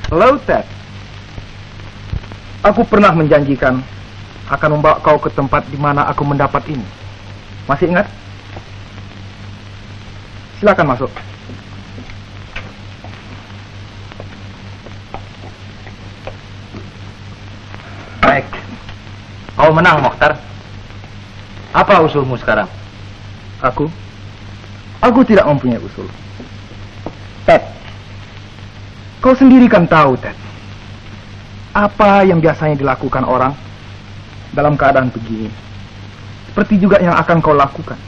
Speaker 2: Hello, Ted. Aku pernah menjanjikan akan membawa kau ke tempat di mana aku mendapat ini. Masih ingat? Silakan masuk.
Speaker 12: Baik. Kau menang, Mokhtar. Apa usulmu sekarang?
Speaker 2: Aku tidak mempunyai usul. Ted, kau sendiri kan tahu, Ted, apa yang biasanya dilakukan orang dalam keadaan begini. Seperti juga yang akan kau lakukan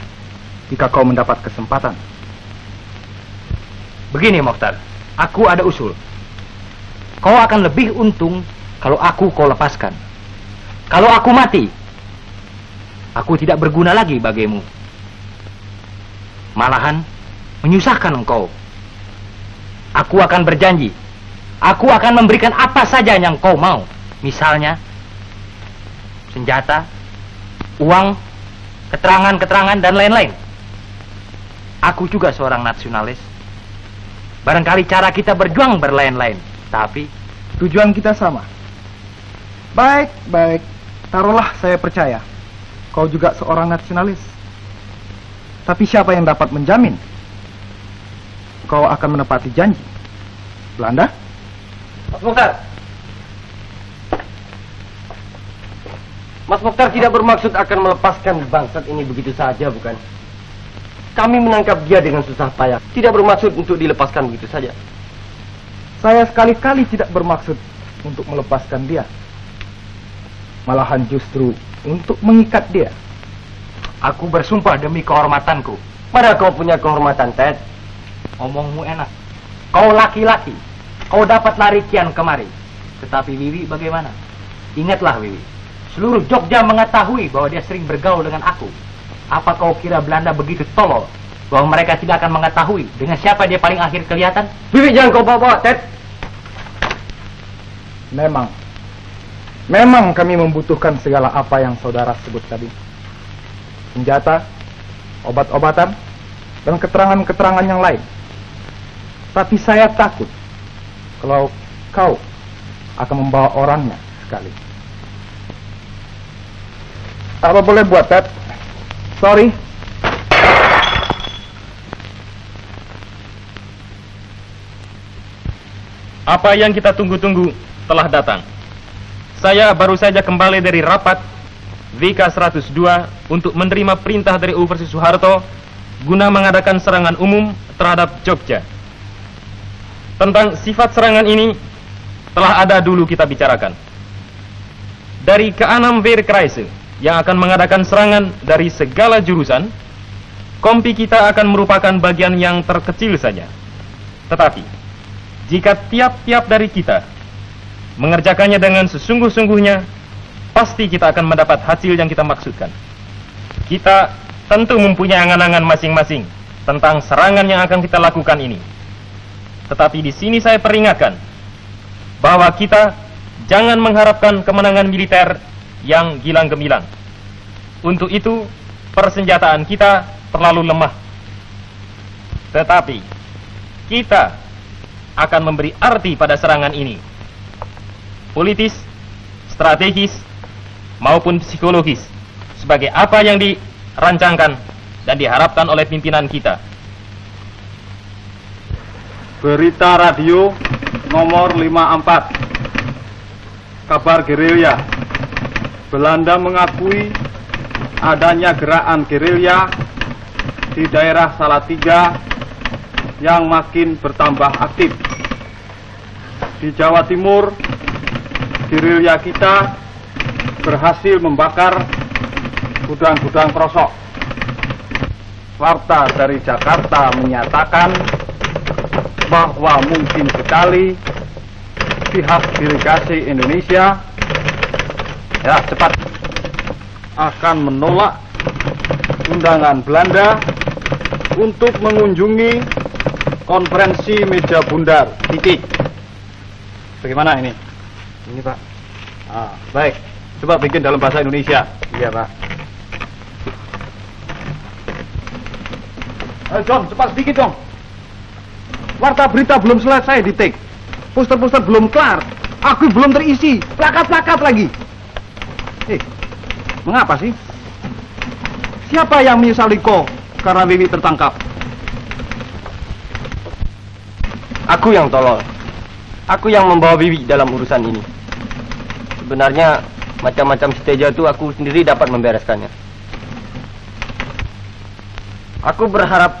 Speaker 2: jika kau mendapat kesempatan.
Speaker 12: Begini, Mokhtar. Aku ada usul. Kau akan lebih untung kalau kau lepaskan. Kalau aku mati, aku tidak berguna lagi bagimu. Malahan menyusahkan engkau. Aku akan berjanji. Aku akan memberikan apa saja yang kau mau. Misalnya, senjata, uang, keterangan-keterangan, dan lain-lain. Aku juga seorang nasionalis. Barangkali cara kita berjuang berlain-lain, tapi
Speaker 2: tujuan kita sama. Baik. Taruhlah saya percaya kau juga seorang nasionalis. Tapi siapa yang dapat menjamin kau akan menepati janji? Belanda?
Speaker 7: Mas Mokhtar. Mas Mokhtar tidak bermaksud akan melepaskan bangsat ini begitu saja, bukan? Kami menangkap dia dengan susah payah. Tidak bermaksud untuk dilepaskan begitu saja.
Speaker 2: Saya sekali-kali tidak bermaksud untuk melepaskan dia. Malahan justru untuk mengikat dia.
Speaker 12: aku bersumpah demi kehormatanku.
Speaker 7: Mana kau punya kehormatan, Ted?
Speaker 12: Omongmu enak. Kau laki-laki. Kau dapat lari kian kemari. Tetapi Wiwi bagaimana? Ingatlah Wiwi. Seluruh Jogja mengetahui bahwa dia sering bergaul dengan aku. Apa kau kira Belanda begitu tolol bahwa mereka tidak akan mengetahui dengan siapa dia paling akhir kelihatan?
Speaker 7: Wiwi, jangan kau bawa, Ted.
Speaker 2: Memang kami membutuhkan segala apa yang saudara sebut tadi. Senjata, obat-obatan, dan keterangan-keterangan yang lain. Tapi saya takut kalau kau akan membawa orangnya sekali. Apa boleh buat, Ted? Sorry.
Speaker 9: Apa yang kita tunggu-tunggu telah datang. Saya baru saja kembali dari rapat VK 102 untuk menerima perintah dari Universitas Soeharto guna mengadakan serangan umum terhadap Jogja. Tentang sifat serangan ini telah ada dulu kita bicarakan. Dari ke-6 Wehrkreise yang akan mengadakan serangan dari segala jurusan, kompi kita akan merupakan bagian yang terkecil saja. Tetapi jika tiap-tiap dari kita mengerjakannya dengan sesungguh-sungguhnya, pasti kita akan mendapat hasil yang kita maksudkan. Kita tentu mempunyai angan-angan masing-masing tentang serangan yang akan kita lakukan ini. Tetapi di sini saya peringatkan bahwa kita jangan mengharapkan kemenangan militer yang gilang gemilang. Untuk itu, persenjataan kita terlalu lemah. Tetapi kita akan memberi arti pada serangan ini, politis, strategis, maupun psikologis, sebagai apa yang dirancangkan dan diharapkan oleh pimpinan kita.
Speaker 10: Berita radio nomor 54. kabar gerilya. Belanda mengakui adanya gerakan gerilya di daerah Salatiga yang makin bertambah aktif. Di Jawa Timur, gerilya kita berhasil membakar gudang-gudang krosok. Warta dari Jakarta menyatakan bahwa mungkin sekali pihak delegasi Indonesia cepat akan menolak undangan Belanda untuk mengunjungi konferensi meja bundar. Titik. Bagaimana ini? Ini Pak. Baik. Coba bikin dalam bahasa Indonesia. Iya Pak. John, cepat sedikit dong. Warta berita belum selesai di take. Poster-poster belum kelar. Aku belum terisi. Plakat-plakat lagi. Mengapa sih? Siapa yang menyesali kau karena Wiwi tertangkap?
Speaker 13: Aku yang tolol. Aku yang membawa Wiwi dalam urusan ini. Sebenarnya macam-macam steja itu aku sendiri dapat membereskannya. Aku berharap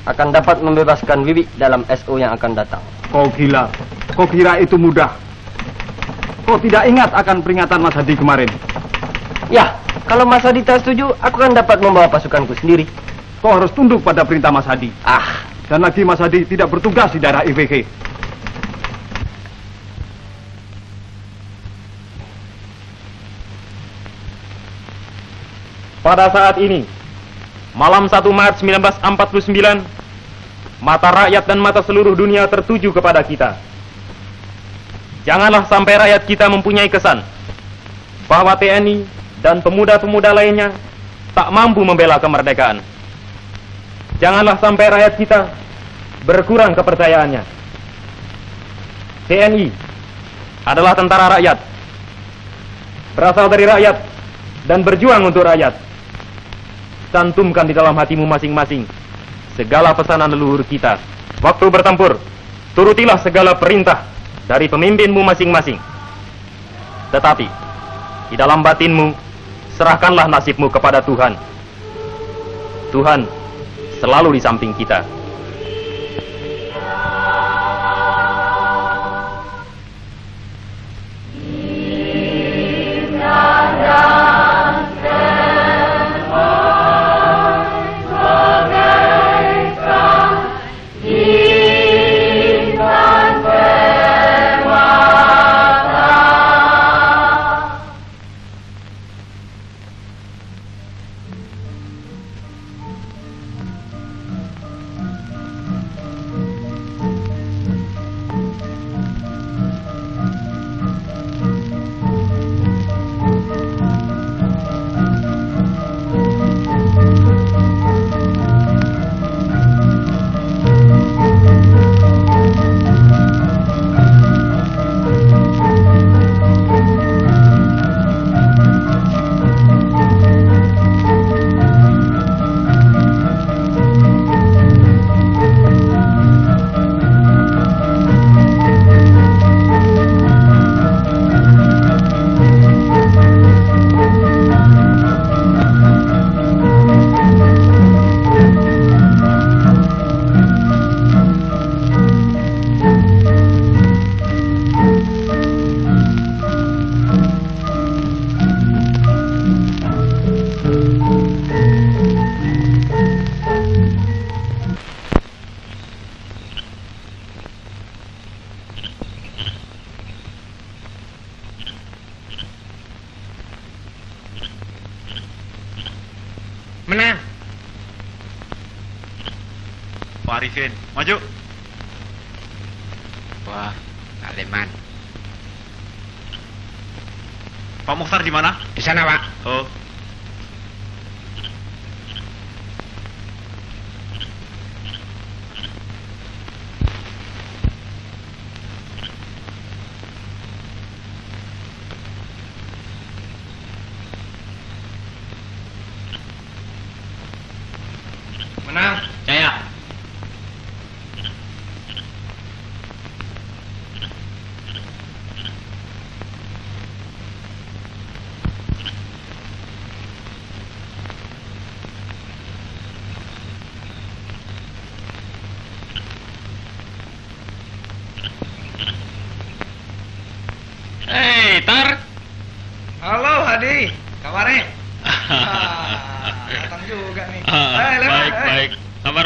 Speaker 13: akan dapat membebaskan Wiwi dalam SO yang akan datang.
Speaker 10: Kau gila. Kau kira itu mudah. Kau tidak ingat akan peringatan Mas Hadi kemarin?
Speaker 13: Ya, kalau Mas Hadi tak setuju, aku akan dapat membawa pasukanku sendiri.
Speaker 10: Kau harus tunduk pada perintah Mas Hadi. Dan lagi Mas Hadi tidak bertugas di daerah IWG.
Speaker 9: Pada saat ini, malam 1 Maret 1949, mata rakyat dan mata seluruh dunia tertuju kepada kita. Janganlah sampai rakyat kita mempunyai kesan bahwa TNI dan pemuda-pemuda lainnya tak mampu membela kemerdekaan. Janganlah sampai rakyat kita berkurang kepercayaannya. TNI adalah tentara rakyat, berasal dari rakyat dan berjuang untuk rakyat. Cantumkan di dalam hatimu masing-masing segala pesanan leluhur kita. Waktu bertempur, turutilah segala perintah dari pemimpinmu masing-masing. Tetapi di dalam batinmu, serahkanlah nasibmu kepada Tuhan. Tuhan selalu di samping kita.
Speaker 3: Menang. Pak Arifin, maju. Wah, Aleman. Pak Mukhtar di mana?
Speaker 8: Di sana, Pak.
Speaker 3: Oh.
Speaker 8: Menang.
Speaker 3: Jaya.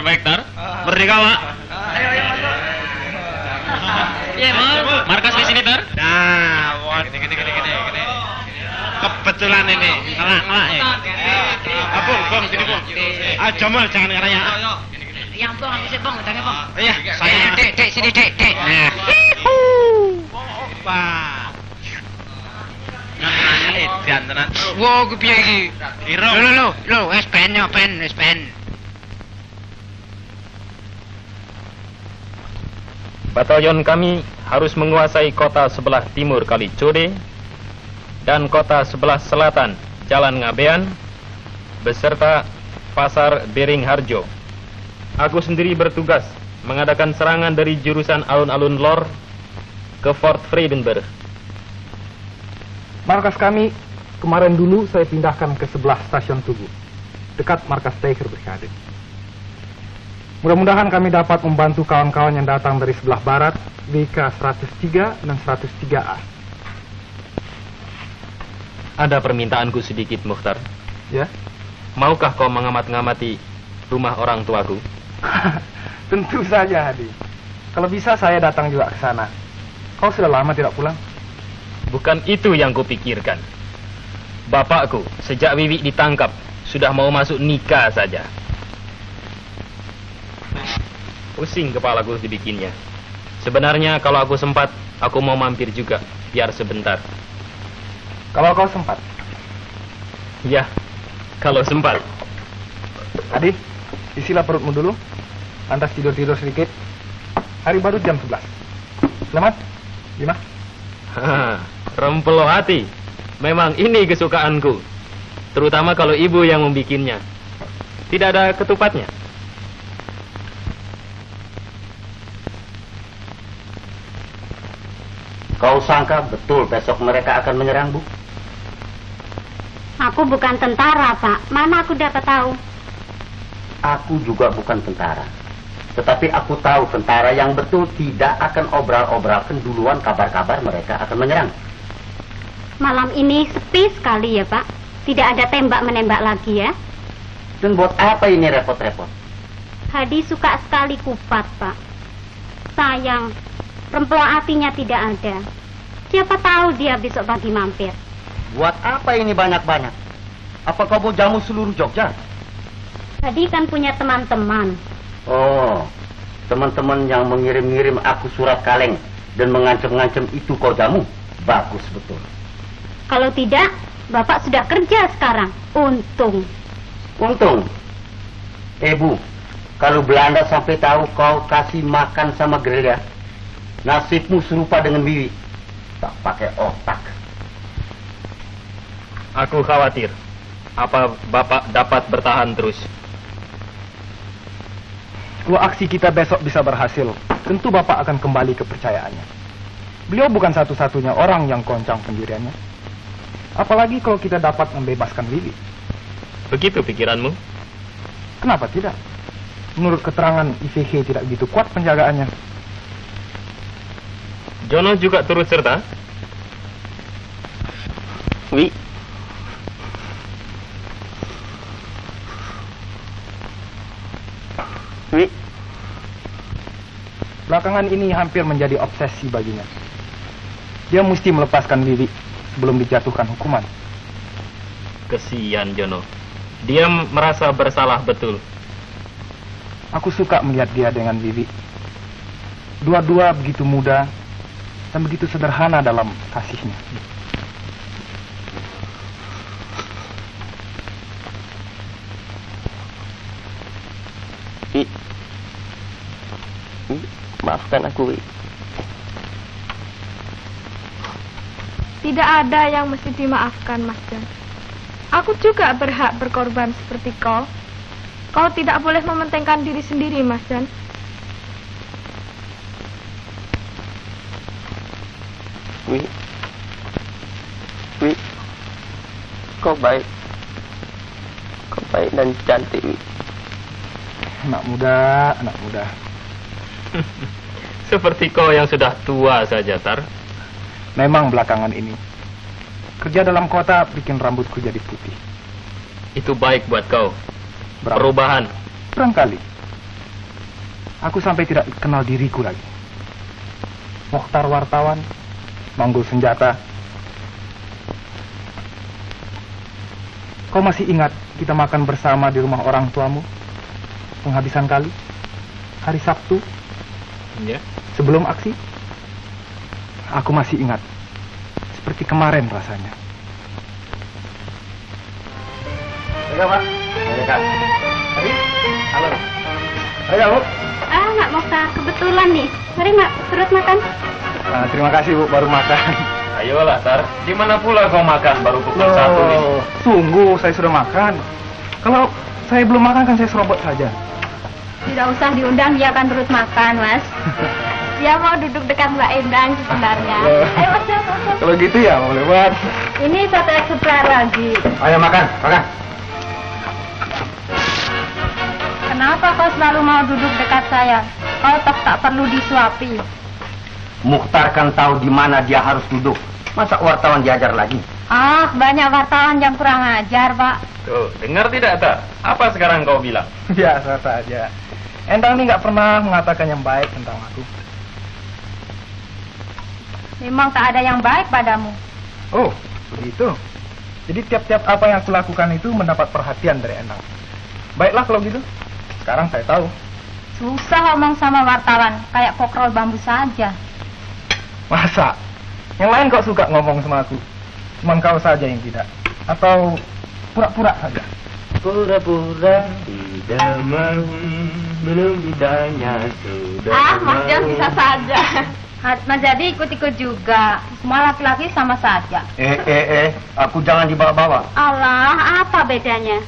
Speaker 9: terbaik, Tar. Merdeka, Pak.
Speaker 4: Ayo masuk.
Speaker 9: Iya, markas di sini, Tar.
Speaker 3: Nah, wah, gini. Kebetulan ini, ngelak ya. Bung, sini Bung. Jamal, jangan ngeraya.
Speaker 5: Yang Bang, aku sih Bang, tanya Bang.
Speaker 3: Iya, saya.
Speaker 5: Dek, sini Dek.
Speaker 3: Nah. Wah. Edan tenan.
Speaker 5: Wah, ku piye iki?
Speaker 3: Iro.
Speaker 5: Lo, wis pen.
Speaker 9: Batalion kami harus menguasai kota sebelah timur Kali Code dan kota sebelah selatan Jalan Ngabean beserta Pasar Beringharjo. Aku sendiri bertugas mengadakan serangan dari jurusan alun-alun Lor ke Fort Vredenburg.
Speaker 2: Markas kami kemarin dulu saya pindahkan ke sebelah stasiun Tugu, dekat markas Tiger Brigade. Mudah-mudahan kami dapat membantu kawan-kawan yang datang dari sebelah barat, WK 103 dan 103A.
Speaker 9: Ada permintaanku sedikit, Mukhtar.
Speaker 2: Ya?
Speaker 9: Maukah kau mengamat-ngamati rumah orang tuaku?
Speaker 2: Tentu saja, Hadi. Kalau bisa saya datang juga ke sana. Kau sudah lama tidak pulang?
Speaker 9: Bukan itu yang kupikirkan. Bapakku sejak Wiwi ditangkap sudah mau masuk nikah saja. Pusing kepalaku dibikinnya. Sebenarnya kalau aku sempat, aku mau mampir juga, biar sebentar.
Speaker 2: Kalau kau sempat?
Speaker 9: Ya, kalau sempat.
Speaker 2: Adi, isilah perutmu dulu. Lantas tidur-tidur sedikit. Hari baru jam 11. Selamat, Bima.
Speaker 9: Rempelo hati. Memang ini kesukaanku. Terutama kalau ibu yang membikinnya. Tidak ada ketupatnya.
Speaker 7: Kau sangka betul besok mereka akan menyerang, Bu?
Speaker 1: Aku bukan tentara, Pak. Mana aku dapat tahu?
Speaker 7: Aku juga bukan tentara. Tetapi aku tahu tentara yang betul tidak akan obral-obralkan duluan kabar-kabar mereka akan menyerang.
Speaker 1: Malam ini sepi sekali ya, Pak. Tidak ada tembak-menembak lagi ya.
Speaker 7: Dan buat apa ini repot-repot?
Speaker 1: Hadi suka sekali kupat, Pak. Sayang, remplo hatinya tidak ada. Siapa tahu dia besok pagi mampir.
Speaker 7: Buat apa ini banyak-banyak? Apa kau mau jamu seluruh Jogja?
Speaker 1: Hadi kan punya teman-teman.
Speaker 7: Oh, teman-teman yang mengirim-ngirim aku surat kaleng dan mengancam-ngancam itu kau jamu? Bagus betul.
Speaker 1: Kalau tidak, Bapak sudah kerja sekarang. Untung.
Speaker 7: Untung? Bu, kalau Belanda sampai tahu kau kasih makan sama gerilya, nasibmu serupa dengan Wiwi. Tak pakai otak.
Speaker 9: Aku khawatir. Apa Bapak dapat bertahan terus?
Speaker 2: Kalau aksi kita besok bisa berhasil, tentu Bapak akan kembali kepercayaannya. Beliau bukan satu-satunya orang yang goncang pendiriannya. Apalagi kalau kita dapat membebaskan Wiwi.
Speaker 9: Begitu pikiranmu?
Speaker 2: Kenapa tidak? Menurut keterangan IVG tidak begitu kuat penjagaannya.
Speaker 9: Jono juga turut serta?
Speaker 13: Wi.
Speaker 2: Belakangan ini hampir menjadi obsesi baginya. Dia mesti melepaskan Wiwi sebelum dijatuhkan hukuman.
Speaker 9: Kesian Jono. Dia merasa bersalah betul.
Speaker 2: Aku suka melihat dia dengan Wiwi. Dua-dua begitu muda dan begitu sederhana dalam kasihnya.
Speaker 13: Maafkan aku, Wi.
Speaker 6: Tidak ada yang mesti dimaafkan, Mas Jan. Aku juga berhak berkorban seperti kau. Kau tidak boleh mementingkan diri sendiri, Mas Jan.
Speaker 13: Wi. Kau baik. Kau baik dan cantik, Wi.
Speaker 2: Anak muda.
Speaker 9: Seperti kau yang sudah tua saja, Tar.
Speaker 2: Memang belakangan ini kerja dalam kota bikin rambutku jadi putih.
Speaker 9: Itu baik buat kau.
Speaker 2: Berapa?
Speaker 9: Perubahan.
Speaker 2: Barangkali. Aku sampai tidak kenal diriku lagi. Mokhtar wartawan, manggul senjata. Kau masih ingat kita makan bersama di rumah orang tuamu? Penghabisan kali? Hari Sabtu?
Speaker 9: Iya.
Speaker 2: Sebelum aksi? Aku masih ingat. Seperti kemarin rasanya.
Speaker 7: Ayo, Pak. Ayo, Kak. Tadi? Halo. Ayo, Bu.
Speaker 1: Mak Mokhtar, kebetulan nih. Mari Mak, turut makan.
Speaker 2: Terima kasih, Bu, baru makan.
Speaker 9: Ayolah, Tar. Di mana pula kau makan baru pukul 1 nih?
Speaker 2: Tunggu, saya sudah makan. Kalau saya belum makan kan saya serobot saja.
Speaker 1: Tidak usah diundang, dia akan turut makan, Mas. Dia mau duduk dekat Mbak Endang sebenarnya. Ayo, Mas, masuk.
Speaker 2: Kalau gitu ya, boleh buat.
Speaker 1: Ini satu ekstra lagi.
Speaker 7: Ayo makan, makan.
Speaker 1: Kenapa kau selalu mau duduk dekat saya? Kau toh tak perlu disuapi.
Speaker 7: Mokhtar kan tahu di mana dia harus duduk. Masa wartawan diajar lagi?
Speaker 1: Banyak wartawan yang kurang ajar, Pak.
Speaker 9: Tuh, dengar tidak, Tar? Apa sekarang kau bilang?
Speaker 2: Biasa saja. Endang ini nggak pernah mengatakan yang baik tentang aku.
Speaker 1: Memang tak ada yang baik padamu.
Speaker 2: Oh, begitu. Jadi tiap-tiap apa yang aku lakukan itu mendapat perhatian dari Endang. Baiklah kalau gitu. Sekarang saya tahu.
Speaker 1: Susah ngomong sama wartawan, kayak pokrol bambu saja.
Speaker 2: Masa? Yang lain kok suka ngomong sama aku? Cuman kau saja yang tidak? Atau pura-pura saja?
Speaker 3: Pura-pura tidak mau, belum ditanya sudah.
Speaker 1: Mas Jan bisa saja. Mas jadi ikut-ikut juga. Semua laki-laki sama saja.
Speaker 7: Aku jangan dibawa-bawa.
Speaker 1: Allah, apa bedanya?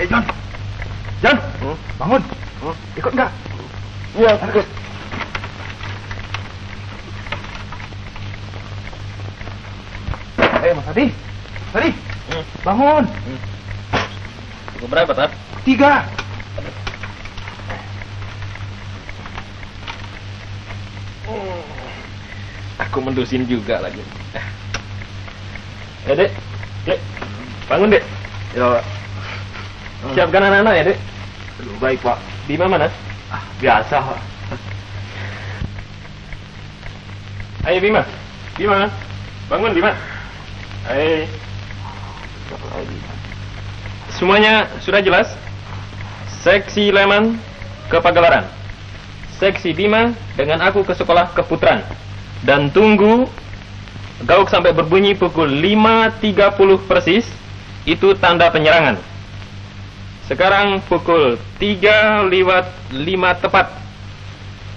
Speaker 2: John! John! Bangun! Ikut nggak?
Speaker 7: Iya, ikut.
Speaker 2: Mas Adi! Adi! Bangun!
Speaker 9: Pukul berapa, Tar?
Speaker 2: 3!
Speaker 9: Aku mendusin juga lagi. Dek. Dek. Bangun, Dek.
Speaker 2: Ya.
Speaker 9: Siapkan anak-anak ya, Dek.
Speaker 2: Baik, Pak.
Speaker 9: Bima mana?
Speaker 2: Biasa, Pak.
Speaker 9: Ayo, Bima. Bima. Bangun, Bima. Ayo. Semuanya sudah jelas? Seksi Leman ke Pagelaran. Seksi Bima dengan aku ke sekolah Keputran. Dan tunggu gauk sampai berbunyi pukul 5.30 persis. Itu tanda penyerangan. Sekarang pukul 3:05 tepat.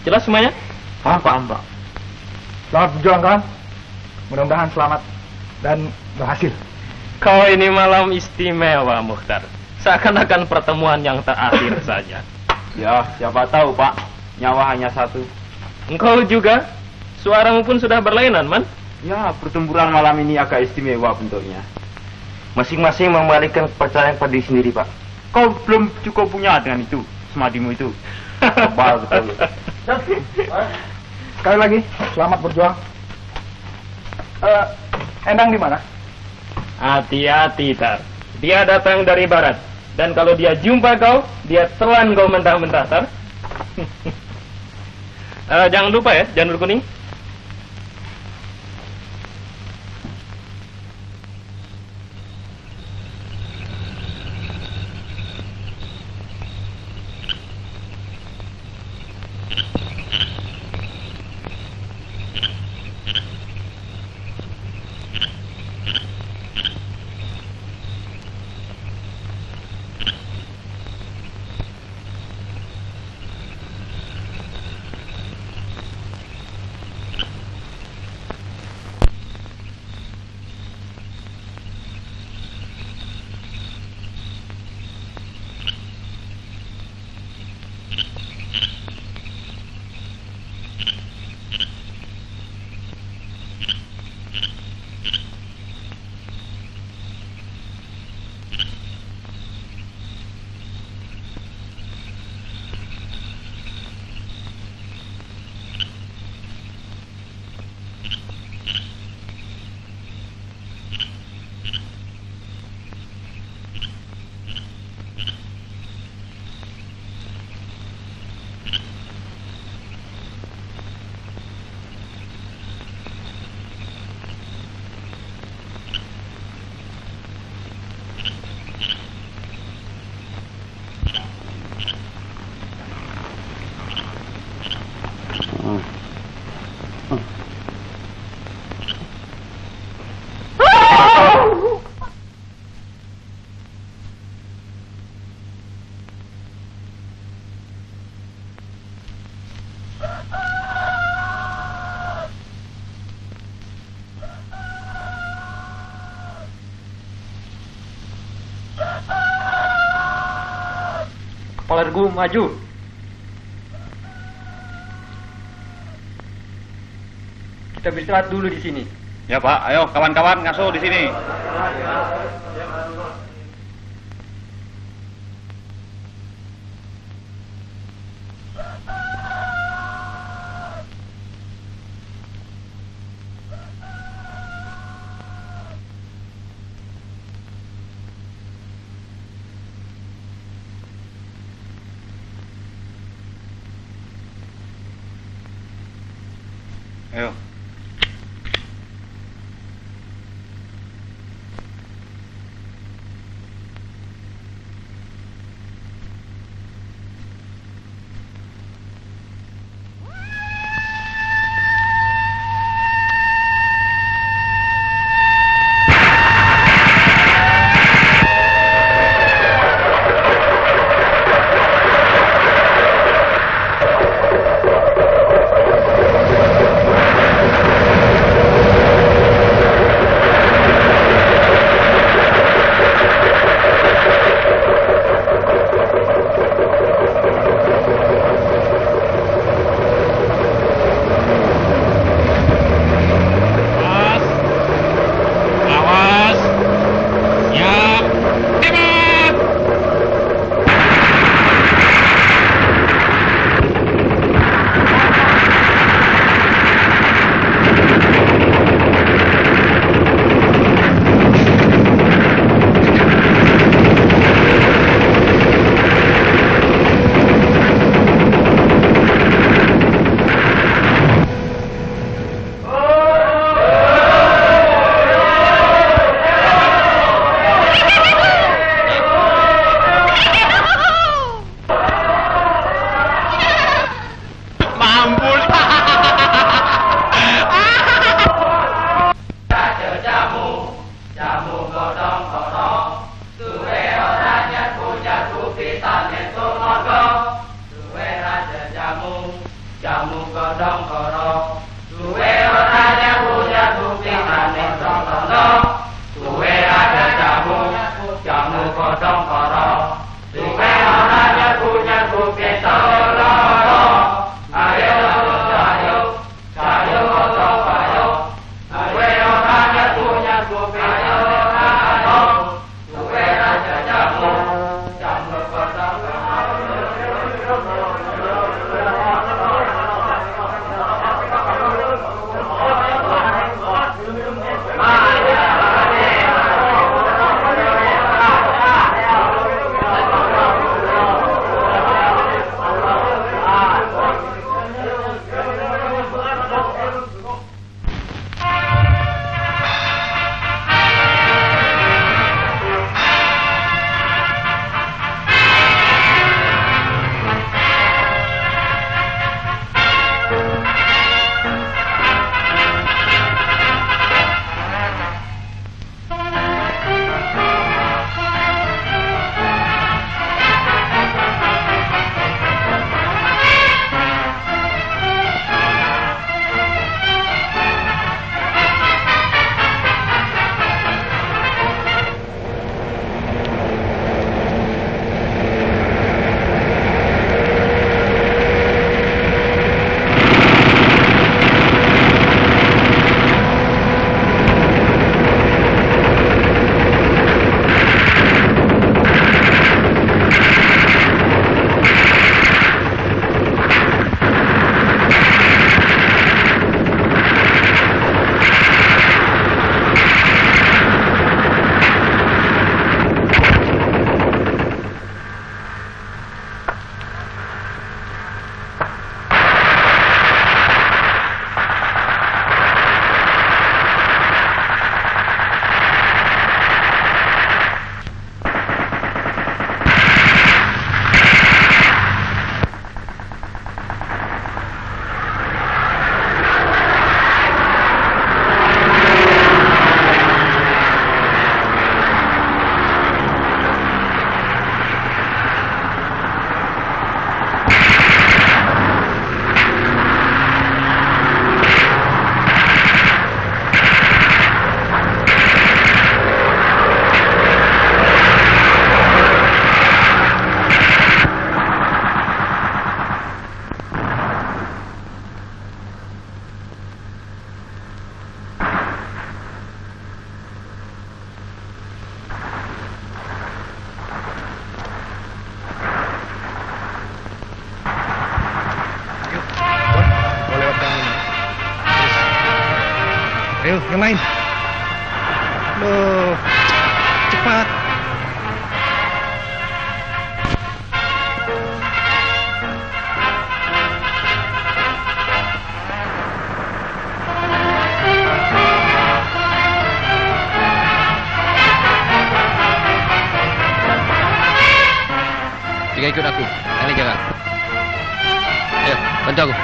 Speaker 9: Jelas semuanya?
Speaker 2: Paham, Pak. Selamat berjuang, kawan. Mudah-mudahan selamat dan berhasil.
Speaker 9: Kau ini malam istimewa, Mokhtar. Seakan-akan pertemuan yang terakhir saja.
Speaker 3: Ya, siapa tahu, Pak. Nyawa hanya satu.
Speaker 9: Engkau juga? Suaramu pun sudah berlainan, Man.
Speaker 3: Ya, pertempuran malam ini agak istimewa bentuknya.
Speaker 7: Masing-masing membalikan kepercayaan pada diri sendiri, Pak.
Speaker 3: Kau belum cukup punya dengan itu, semadimu itu.
Speaker 7: Tebal betul.
Speaker 2: Sekali lagi, selamat berjuang. Endang di mana?
Speaker 9: Hati-hati, Tar. Dia datang dari barat. Dan kalau dia jumpa kau, dia telan kau mentah-mentah, Tar. Jangan lupa ya, janur kuning.
Speaker 13: Kepala regu maju. Kita beristirahat dulu di sini.
Speaker 10: Ya Pak, ayo kawan-kawan ngasuh di sini. Ayo.
Speaker 14: Jamu, jamu,
Speaker 10: orang lain. Loh, cepat.
Speaker 8: Tiga ikut aku, kalian jaga. Ayo, bantu aku.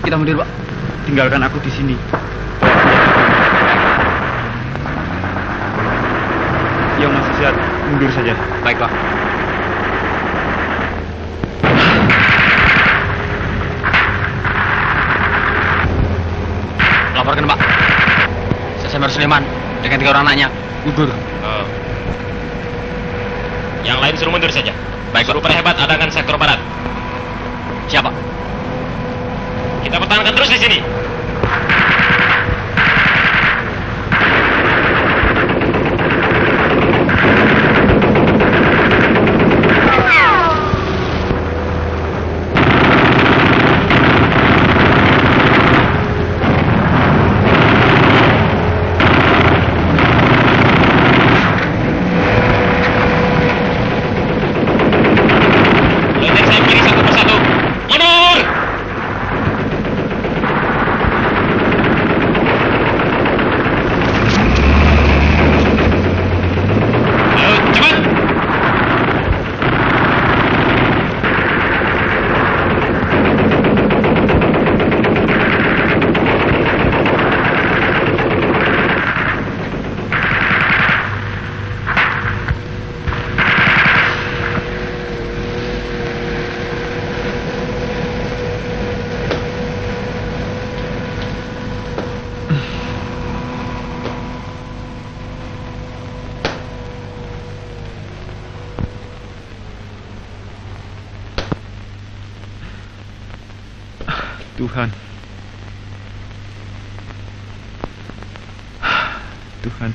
Speaker 10: Kita mundur, Pak. Tinggalkan aku di sini. Yang masih sehat, mundur saja.
Speaker 8: Baik, Pak. Laporkan, Pak. Sesemar Suleman dengan 3 orang anaknya gugur.
Speaker 9: Yang lain suruh mundur saja.
Speaker 8: Baik, Pak.
Speaker 9: Suruh perhebat adangan sektor barat.
Speaker 8: Siapa?
Speaker 9: Kita pertahankan terus di sini. Mundur!
Speaker 14: Tuhan. Tuhan.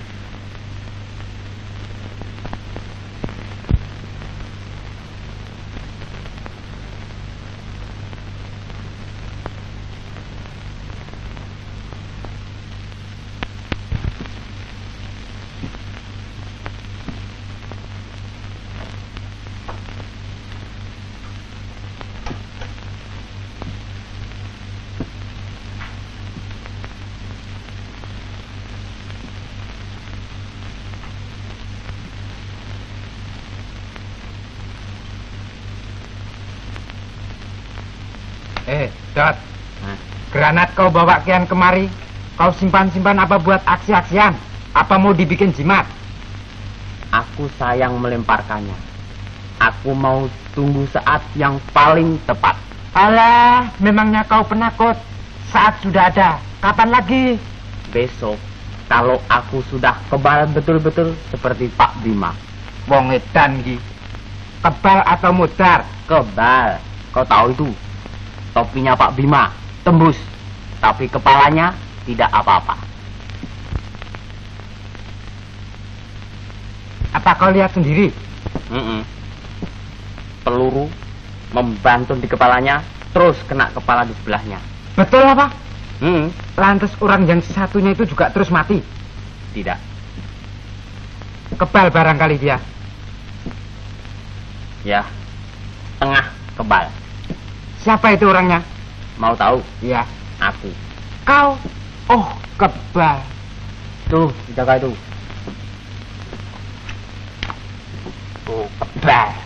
Speaker 12: Dot, granat kau bawa kian kemari. Kau simpan-simpan apa buat aksi-aksian? Apa mau dibikin jimat?
Speaker 7: Aku sayang melemparkannya. Aku mau tunggu saat yang paling tepat.
Speaker 12: Alah, memangnya kau penakut? Saat sudah ada, kapan lagi?
Speaker 7: Besok, kalau aku sudah kebal betul-betul seperti Pak Bima.
Speaker 12: Wong edan iki. Kebal atau mudar?
Speaker 7: Kebal. Kau tahu itu? Topinya Pak Bima tembus, tapi kepalanya tidak apa-apa.
Speaker 12: Apa kau lihat sendiri?
Speaker 7: Peluru membantu di kepalanya, terus kena kepala di sebelahnya.
Speaker 12: Betul apa? Lantas orang yang satunya itu juga terus mati?
Speaker 7: Tidak.
Speaker 12: Kebal barangkali dia.
Speaker 7: Ya, tengah kebal.
Speaker 12: Siapa itu orangnya?
Speaker 7: Mau tahu?
Speaker 12: Iya.
Speaker 7: Aku.
Speaker 12: Kau? Oh, kebal.
Speaker 7: Tuh, jaga itu.
Speaker 12: Oh, kebal.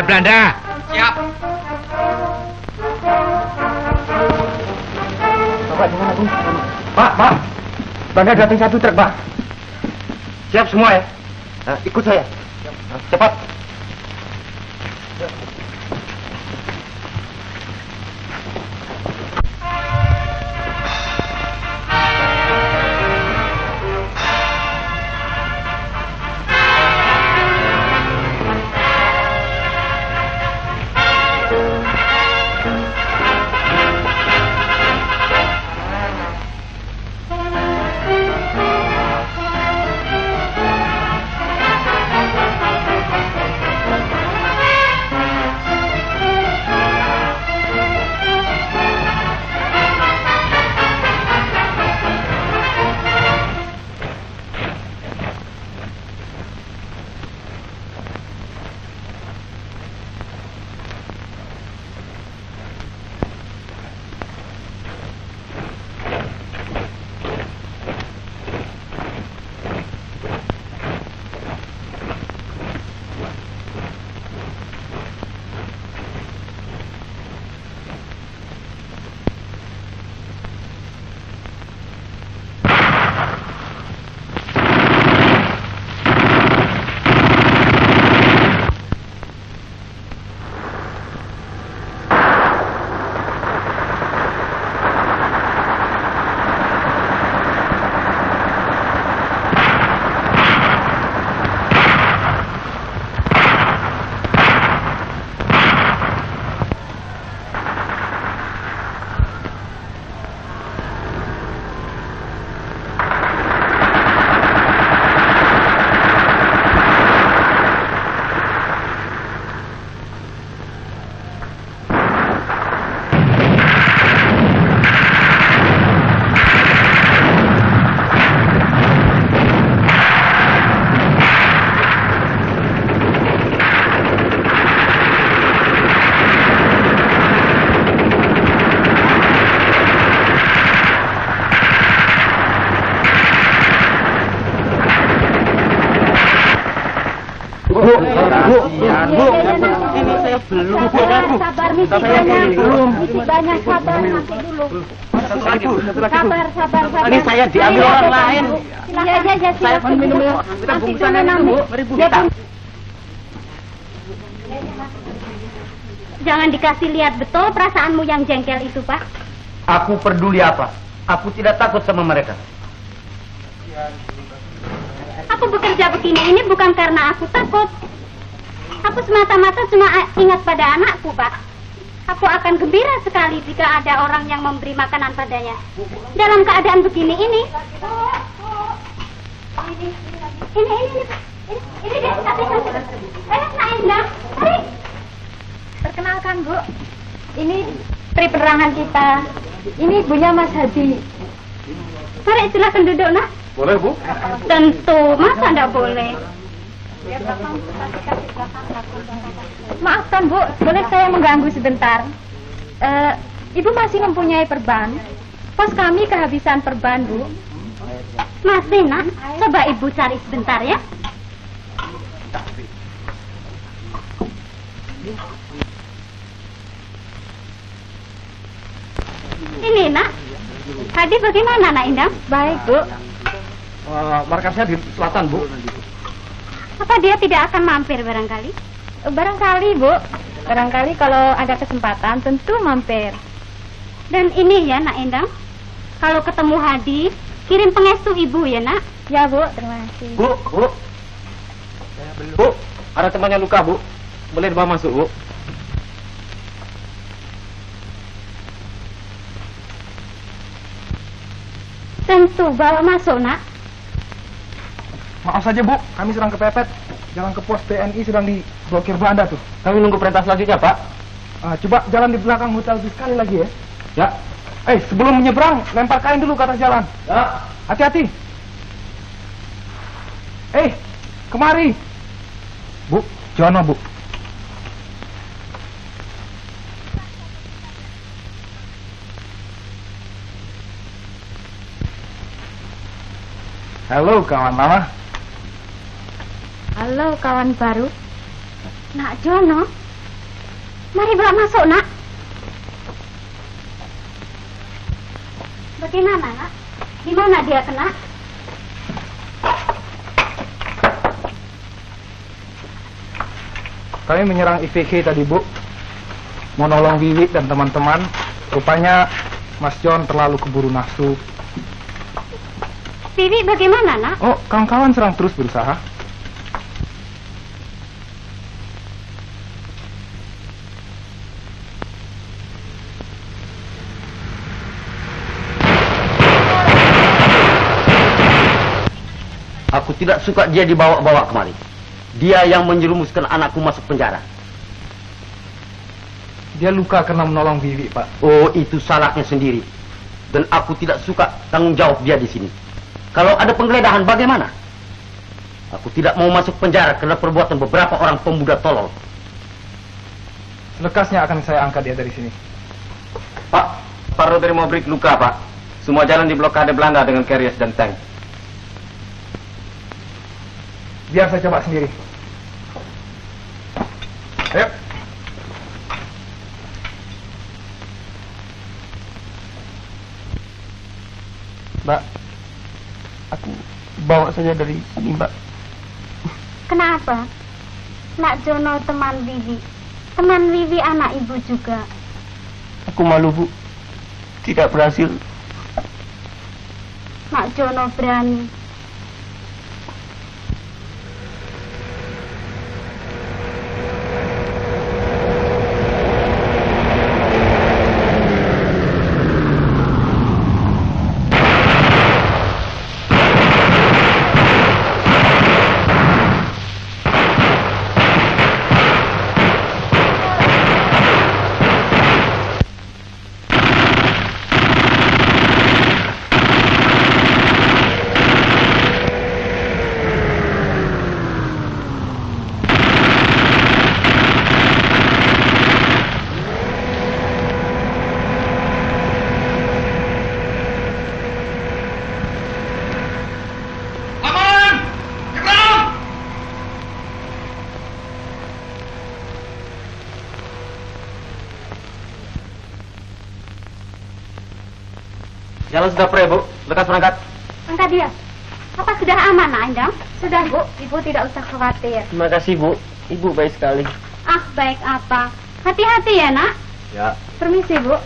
Speaker 12: Belanda.
Speaker 8: Siap.
Speaker 12: Bapak di mana, Bu? Pak. Belanda datang satu truk, Pak. Siap semua ya? Ikut saya. Cepat.
Speaker 10: Kasihan, Bu.
Speaker 1: Ini saya belum. Sabar, misi banyak. Misi banyak, sabar nanti dulu. Sabar.
Speaker 10: Ini saya diambil orang lain.
Speaker 1: Iya, silakan minum.
Speaker 10: Kita bungkusan aja, Bu. Mari, Bu.
Speaker 1: Jangan dikasih lihat betul perasaanmu yang jengkel itu, Pak.
Speaker 7: Aku peduli apa? Aku tidak takut sama mereka.
Speaker 1: Aku bekerja begini ini bukan karena aku takut. Aku semata-mata cuma ingat pada anakku, Pak. Aku akan gembira sekali jika ada orang yang memberi makanan padanya. Dalam keadaan begini ini. Ini, Pak. Ini dia, tapi Nak Indah, mari. Perkenalkan, Bu. Ini pri penerangan kita. Ini ibunya Mas Hadi. Mari silakan duduk, Nak.
Speaker 10: Boleh, Bu?
Speaker 1: Tentu, masa enggak boleh? Maafkan, Bu, boleh saya mengganggu sebentar? Ibu masih mempunyai perban? Pos kami kehabisan perban, Bu. Masih, Nak. Coba Ibu cari sebentar ya. Ini, Nak. Hadi bagaimana, Nak Indah? Baik, Bu.
Speaker 10: Markasnya di selatan, Bu.
Speaker 1: Apa dia tidak akan mampir barangkali? Barangkali, Bu. Barangkali kalau ada kesempatan tentu mampir. Dan ini ya, Nak Endang. Kalau ketemu Hadi, kirim pengestu Ibu ya, Nak. Ya, Bu. Terima kasih.
Speaker 10: Bu. Bu, ada temannya luka, Bu. Boleh dibawa masuk, Bu.
Speaker 1: Tentu, bawa masuk, Nak.
Speaker 2: Maaf saja, Bu, kami sedang kepepet. Jalan ke pos TNI sedang diblokir Belanda tuh.
Speaker 10: Kami nunggu perintah selanjutnya, Pak.
Speaker 2: Coba jalan di belakang hotel itu sekali lagi ya. Ya. Sebelum menyeberang, lempar kain dulu ke atas jalan.
Speaker 10: Ya.
Speaker 2: Hati-hati. Kemari. Bu, Jono, Bu. Halo, kawan lama.
Speaker 1: Halo, kawan baru. Nak Jono. Mari bawa masuk, Nak. Bagaimana, Nak? Di mana dia kena?
Speaker 2: Kami menyerang IVK tadi, Bu. Mau nolong Wiwi dan teman-teman. Rupanya Mas John terlalu keburu nafsu.
Speaker 1: Wiwi bagaimana, Nak?
Speaker 2: Oh, kawan-kawan serang terus berusaha.
Speaker 7: Aku tidak suka dia dibawa-bawa kemari. Dia yang menjerumuskan anakku masuk penjara.
Speaker 2: Dia luka karena menolong Wiwi, Pak.
Speaker 7: Oh, itu salahnya sendiri. Dan aku tidak suka tanggung jawab dia di sini. Kalau ada penggeledahan bagaimana? Aku tidak mau masuk penjara karena perbuatan beberapa orang pemuda tolol.
Speaker 2: Lekasnya akan saya angkat dia dari sini.
Speaker 13: Pak, Pak Rodri mau break luka, Pak. Semua jalan diblokade Belanda dengan carriers dan tank.
Speaker 2: Biar saya coba sendiri. Ayo.
Speaker 13: Mbak, aku bawa saja dari sini, Mbak.
Speaker 1: Kenapa? Nak Jono teman Wiwi. Teman Wiwi anak Ibu juga.
Speaker 13: Aku malu, Bu. Tidak berhasil.
Speaker 1: Nak Jono berani.
Speaker 7: Jalan sudah pre, Bu. Lekas berangkat.
Speaker 1: Angkat dia. Apa sudah aman, Nak Endang? Sudah, Bu. Ibu tidak usah khawatir.
Speaker 13: Terima kasih, Bu. Ibu baik sekali.
Speaker 1: Ah, baik apa? Hati-hati ya, Nak.
Speaker 7: Ya.
Speaker 1: Permisi, Bu.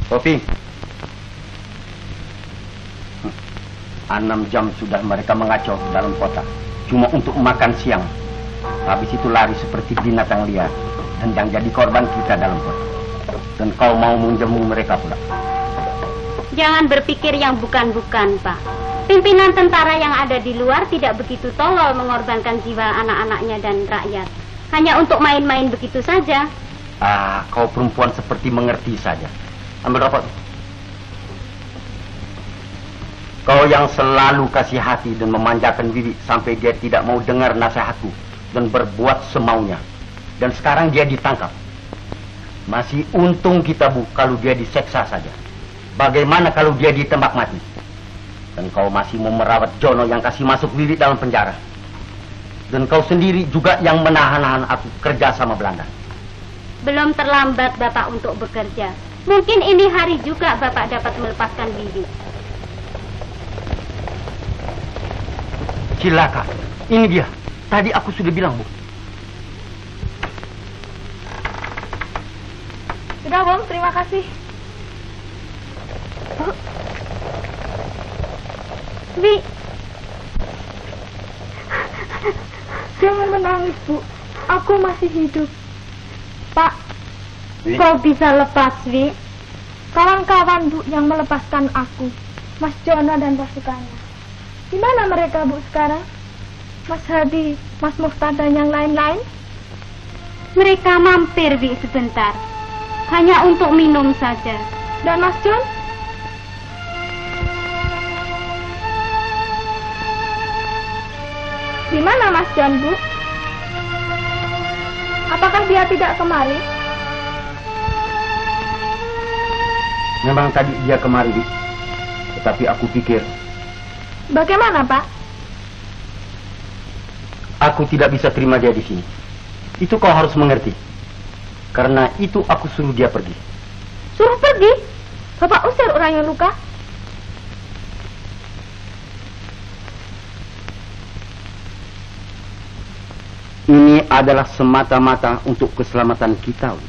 Speaker 7: Kopi. 6 jam sudah mereka mengacau dalam kota. Cuma untuk makan siang. Habis itu lari seperti binatang liar. Dan yang jadi korban kita dalam kota. Dan kau mau menjamu mereka pula.
Speaker 1: Jangan berpikir yang bukan-bukan, Pak. Pimpinan tentara yang ada di luar tidak begitu tolol mengorbankan jiwa anak-anaknya dan rakyat. Hanya untuk main-main begitu saja.
Speaker 7: Ah, kau perempuan seperti mengerti saja. Ambil rokok. Kau yang selalu kasih hati dan memanjakan Wiwi sampai dia tidak mau dengar nasihatku dan berbuat semaunya. Dan sekarang dia ditangkap. Masih untung kita, Bu, kalau dia diseksa saja. Bagaimana kalau dia ditembak mati? Dan kau masih mau merawat Jono yang kasih masuk Wiwi dalam penjara. Dan kau sendiri juga yang menahan-nahan aku kerja sama Belanda.
Speaker 1: Belum terlambat Bapak untuk bekerja. Mungkin ini hari juga Bapak dapat melepaskan Wiwi.
Speaker 7: Cilaka, ini dia. Tadi aku sudah bilang, Bu.
Speaker 6: Sudah, Bang, terima kasih.
Speaker 1: Wi,
Speaker 6: jangan menangis, Bu. Aku masih hidup. Pak,
Speaker 1: kau bisa lepas, Wi.
Speaker 6: Kawan-kawan, Bu, yang melepaskan aku, Mas Jono dan pasukannya. Di mana mereka, Bu, sekarang? Mas Hadi, Mas Mukhtar dan yang lain-lain?
Speaker 1: Mereka mampir, Wi, sebentar. Hanya untuk minum saja.
Speaker 6: Dan Mas John? Di mana Mas John, Bu? Apakah dia tidak kemari?
Speaker 7: Memang tadi dia kemari, Bu. Tetapi aku pikir...
Speaker 6: Bagaimana, Pak?
Speaker 7: Aku tidak bisa terima dia di sini. Itu kau harus mengerti. Karena itu aku suruh dia pergi.
Speaker 6: Suruh pergi? Bapak usir orang yang luka?
Speaker 7: Ini adalah semata-mata untuk keselamatan kita, Wi.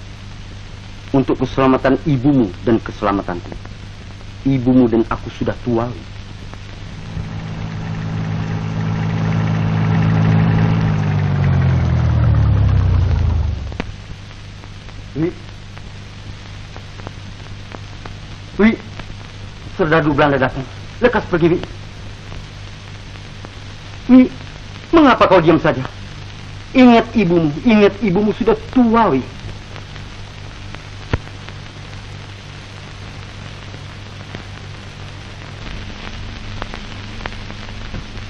Speaker 7: Untuk keselamatan ibumu dan keselamatanku. Ibumu dan aku sudah tua, Wi. Wi, serdadu Belanda datang. Lekas pergi, Wi. Wi, mengapa kau diam saja? Ingat ibumu sudah tua, Wi.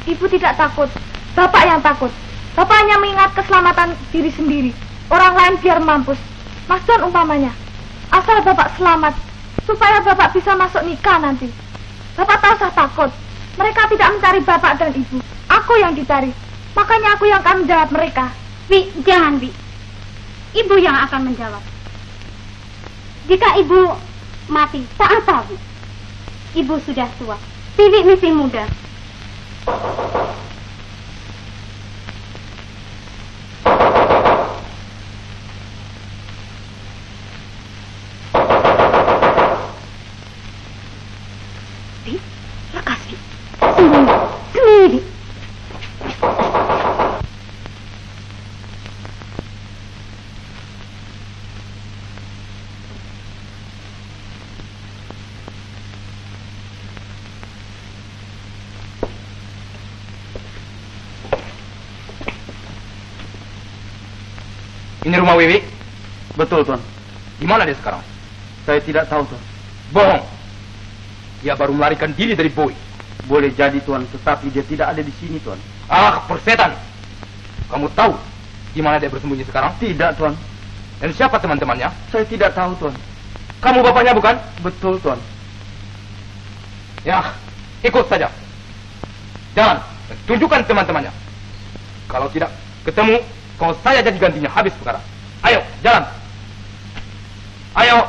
Speaker 6: Ibu tidak takut, Bapak yang takut. Bapak hanya mengingat keselamatan diri sendiri. Orang lain biar mampus. Mas John umpamanya. Asal Bapak selamat, supaya Bapak bisa masuk nikah nanti. Bapak tak usah takut. Mereka tidak mencari Bapak dan Ibu. Aku yang dicari. Makanya aku yang akan menjawab mereka.
Speaker 1: Wi, jangan, Wi. Ibu yang akan menjawab. Jika Ibu mati, tak apa, Wi. Ibu sudah tua. Bibi masih muda. Wi, lekas, Wi. Sembunyi, Wi.
Speaker 2: Ini rumah Wiwi?
Speaker 10: Betul, Tuan.
Speaker 2: Di mana dia sekarang?
Speaker 10: Saya tidak tahu, Tuan.
Speaker 2: Bohong. Dia baru melarikan diri dari Boy.
Speaker 10: Boleh jadi, Tuan, tetapi dia tidak ada di sini, Tuan.
Speaker 2: Ah, persetan. Kamu tahu di mana dia bersembunyi sekarang?
Speaker 10: Tidak, Tuan.
Speaker 2: Dan siapa teman-temannya?
Speaker 10: Saya tidak tahu, Tuan.
Speaker 2: Kamu bapaknya bukan?
Speaker 10: Betul, Tuan.
Speaker 2: Ya, ikut saja. Jalan, dan tunjukkan teman-temannya. Kalau tidak ketemu, kalau saya jadi gantinya habis sekarang. Ayo, jalan. Ayo.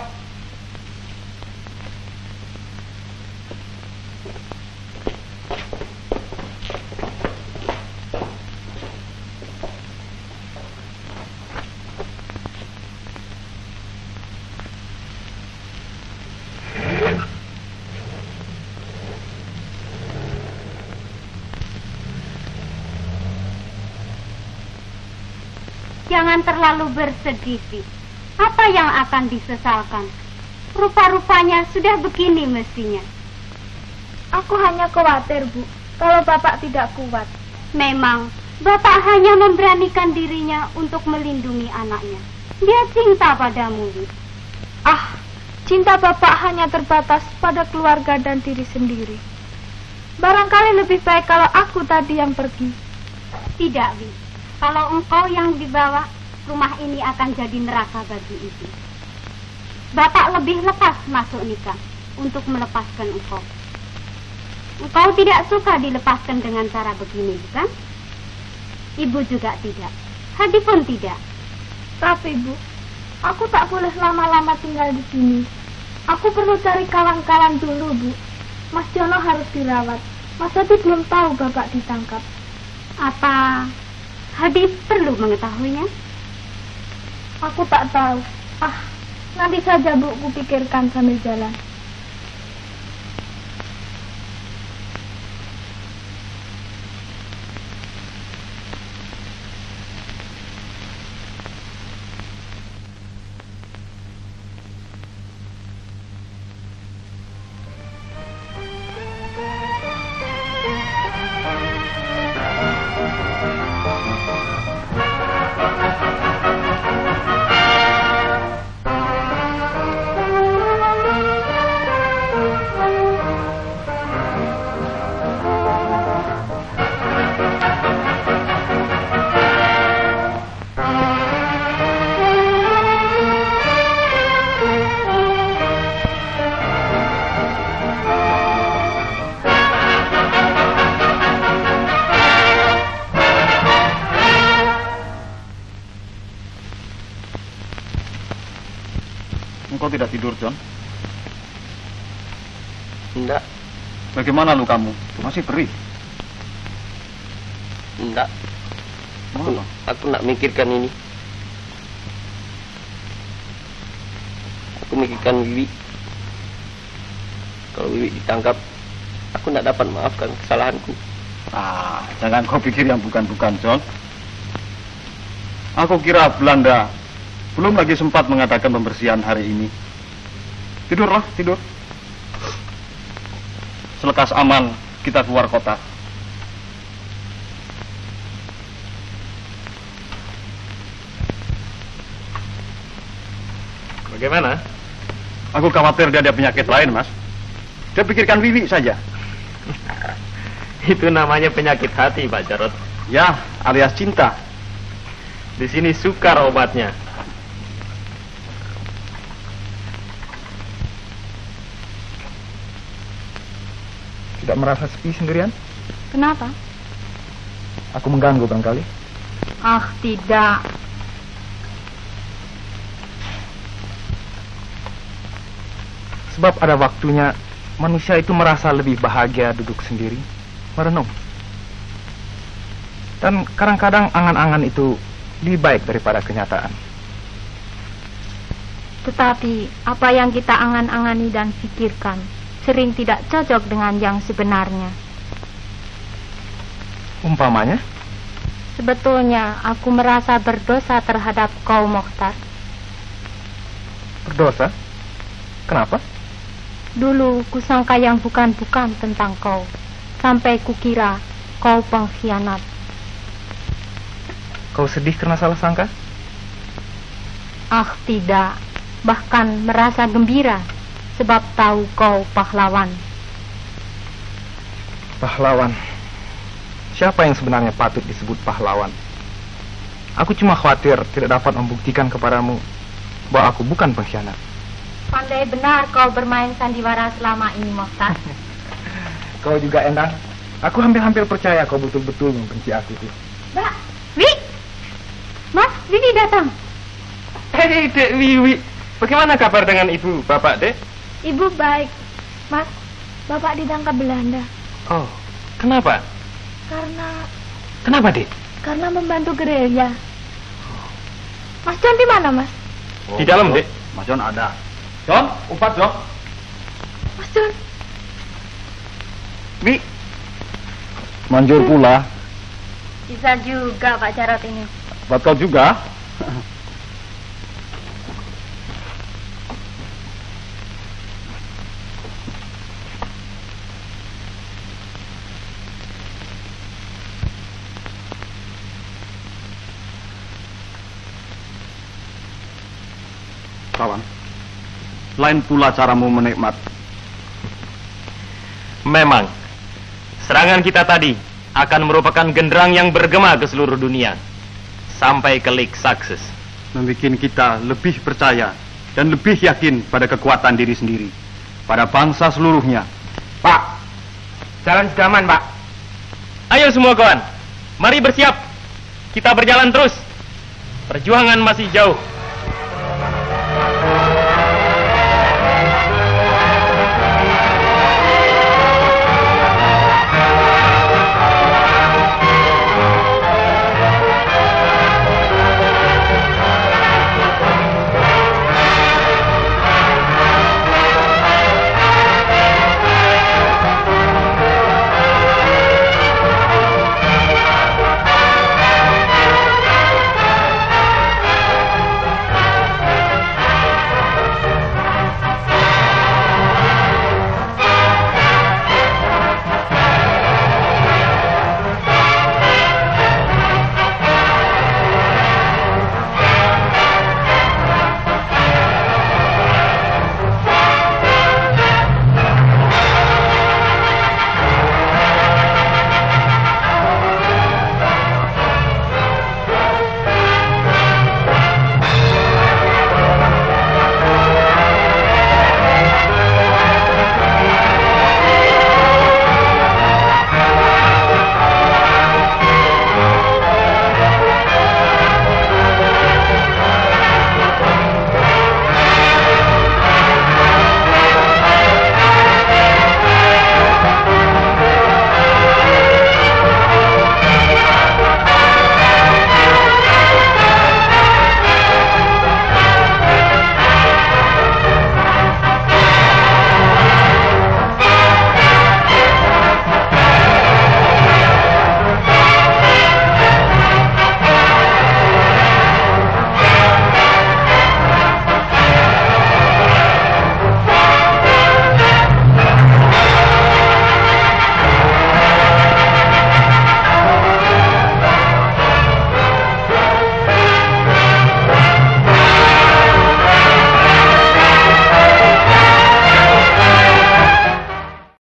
Speaker 1: Jangan terlalu bersedih, Vi. Apa yang akan disesalkan? Rupa-rupanya sudah begini mestinya.
Speaker 6: Aku hanya khawatir, Bu, kalau Bapak tidak kuat.
Speaker 1: Memang, Bapak hanya memberanikan dirinya untuk melindungi anaknya. Dia cinta padamu, Vi.
Speaker 6: Ah, cinta Bapak hanya terbatas pada keluarga dan diri sendiri. Barangkali lebih baik kalau aku tadi yang pergi.
Speaker 1: Tidak, Vi. Kalau engkau yang dibawa, rumah ini akan jadi neraka bagi ibu. Bapak lebih lepas masuk nikah untuk melepaskan engkau. Engkau tidak suka dilepaskan dengan cara begini, bukan? Ibu juga tidak. Hadi pun tidak.
Speaker 6: Tapi, Bu, aku tak boleh lama-lama tinggal di sini. Aku perlu cari kawan-kawan dulu, Bu. Mas Jono harus dirawat. Mas Hadi belum tahu Bapak ditangkap.
Speaker 1: Apa Hadi perlu mengetahuinya?
Speaker 6: Aku tak tahu. Ah, nanti saja, Bu, kupikirkan sambil jalan.
Speaker 11: Kau tidak tidur, John?
Speaker 13: Enggak.
Speaker 11: Bagaimana lukamu? Masih perih?
Speaker 13: Enggak. Aku nak mikirkan ini. Aku mikirkan Wiwi. Kalau Wiwi ditangkap, aku tidak dapat maafkan kesalahanku.
Speaker 11: Jangan kau pikir yang bukan-bukan, John. Aku kira Belanda belum lagi sempat mengadakan pembersihan hari ini. Tidurlah, tidur. Selekas aman, kita keluar kota.
Speaker 9: Bagaimana?
Speaker 11: Aku khawatir dia ada penyakit lain, Mas. Dia pikirkan Wiwi saja.
Speaker 9: Itu namanya penyakit hati, Pak Jarot.
Speaker 11: Ya, alias cinta.
Speaker 9: Di sini sukar obatnya.
Speaker 2: Tidak merasa sepi sendirian?
Speaker 6: Kenapa?
Speaker 2: Aku mengganggu barangkali.
Speaker 6: Ah, tidak.
Speaker 2: Sebab ada waktunya manusia itu merasa lebih bahagia duduk sendiri, merenung. Dan kadang-kadang angan-angan itu lebih baik daripada kenyataan.
Speaker 6: Tetapi apa yang kita angan-angani dan pikirkan sering tidak cocok dengan yang sebenarnya.
Speaker 2: Umpamanya?
Speaker 6: Sebetulnya aku merasa berdosa terhadap kau, Mokhtar.
Speaker 2: Berdosa? Kenapa?
Speaker 6: Dulu kusangka yang bukan-bukan tentang kau, sampai kukira kau pengkhianat.
Speaker 2: Kau sedih karena salah sangka?
Speaker 6: Ah, tidak. Bahkan merasa gembira sebab tahu kau pahlawan.
Speaker 2: Pahlawan? Siapa yang sebenarnya patut disebut pahlawan? Aku cuma khawatir tidak dapat membuktikan kepadamu bahwa aku bukan pengkhianat.
Speaker 6: Pandai benar kau bermain sandiwara selama ini, Mokhtar.
Speaker 2: Kau juga, Endang. Aku hampir-hampir percaya kau betul-betul membenci aku tuh.
Speaker 6: Mbak, Wi! Mas, Wiwi datang.
Speaker 9: Hei, Dek Wiwi. Bagaimana kabar dengan ibu, bapak, Dek?
Speaker 6: Ibu baik. Mas, bapak ditangkap Belanda.
Speaker 9: Oh, kenapa? Kenapa, Dek?
Speaker 6: Karena membantu gerilya. Mas John di mana, Mas?
Speaker 9: Di dalam, Dek.
Speaker 11: Mas John ada. John, umpat, John.
Speaker 6: Mas John.
Speaker 2: Wi. Manjur pula.
Speaker 6: Bisa juga Pak Jarot ini.
Speaker 11: Buat kau juga. Kawan, lain pula caramu menikmat.
Speaker 9: Memang, serangan kita tadi akan merupakan genderang yang bergema ke seluruh dunia, sampai ke Lake Success.
Speaker 11: Membikin kita lebih percaya dan lebih yakin pada kekuatan diri sendiri, pada bangsa seluruhnya.
Speaker 9: Pak, jalan sudah aman, Pak. Ayo semua kawan, mari bersiap. Kita berjalan terus. Perjuangan masih jauh.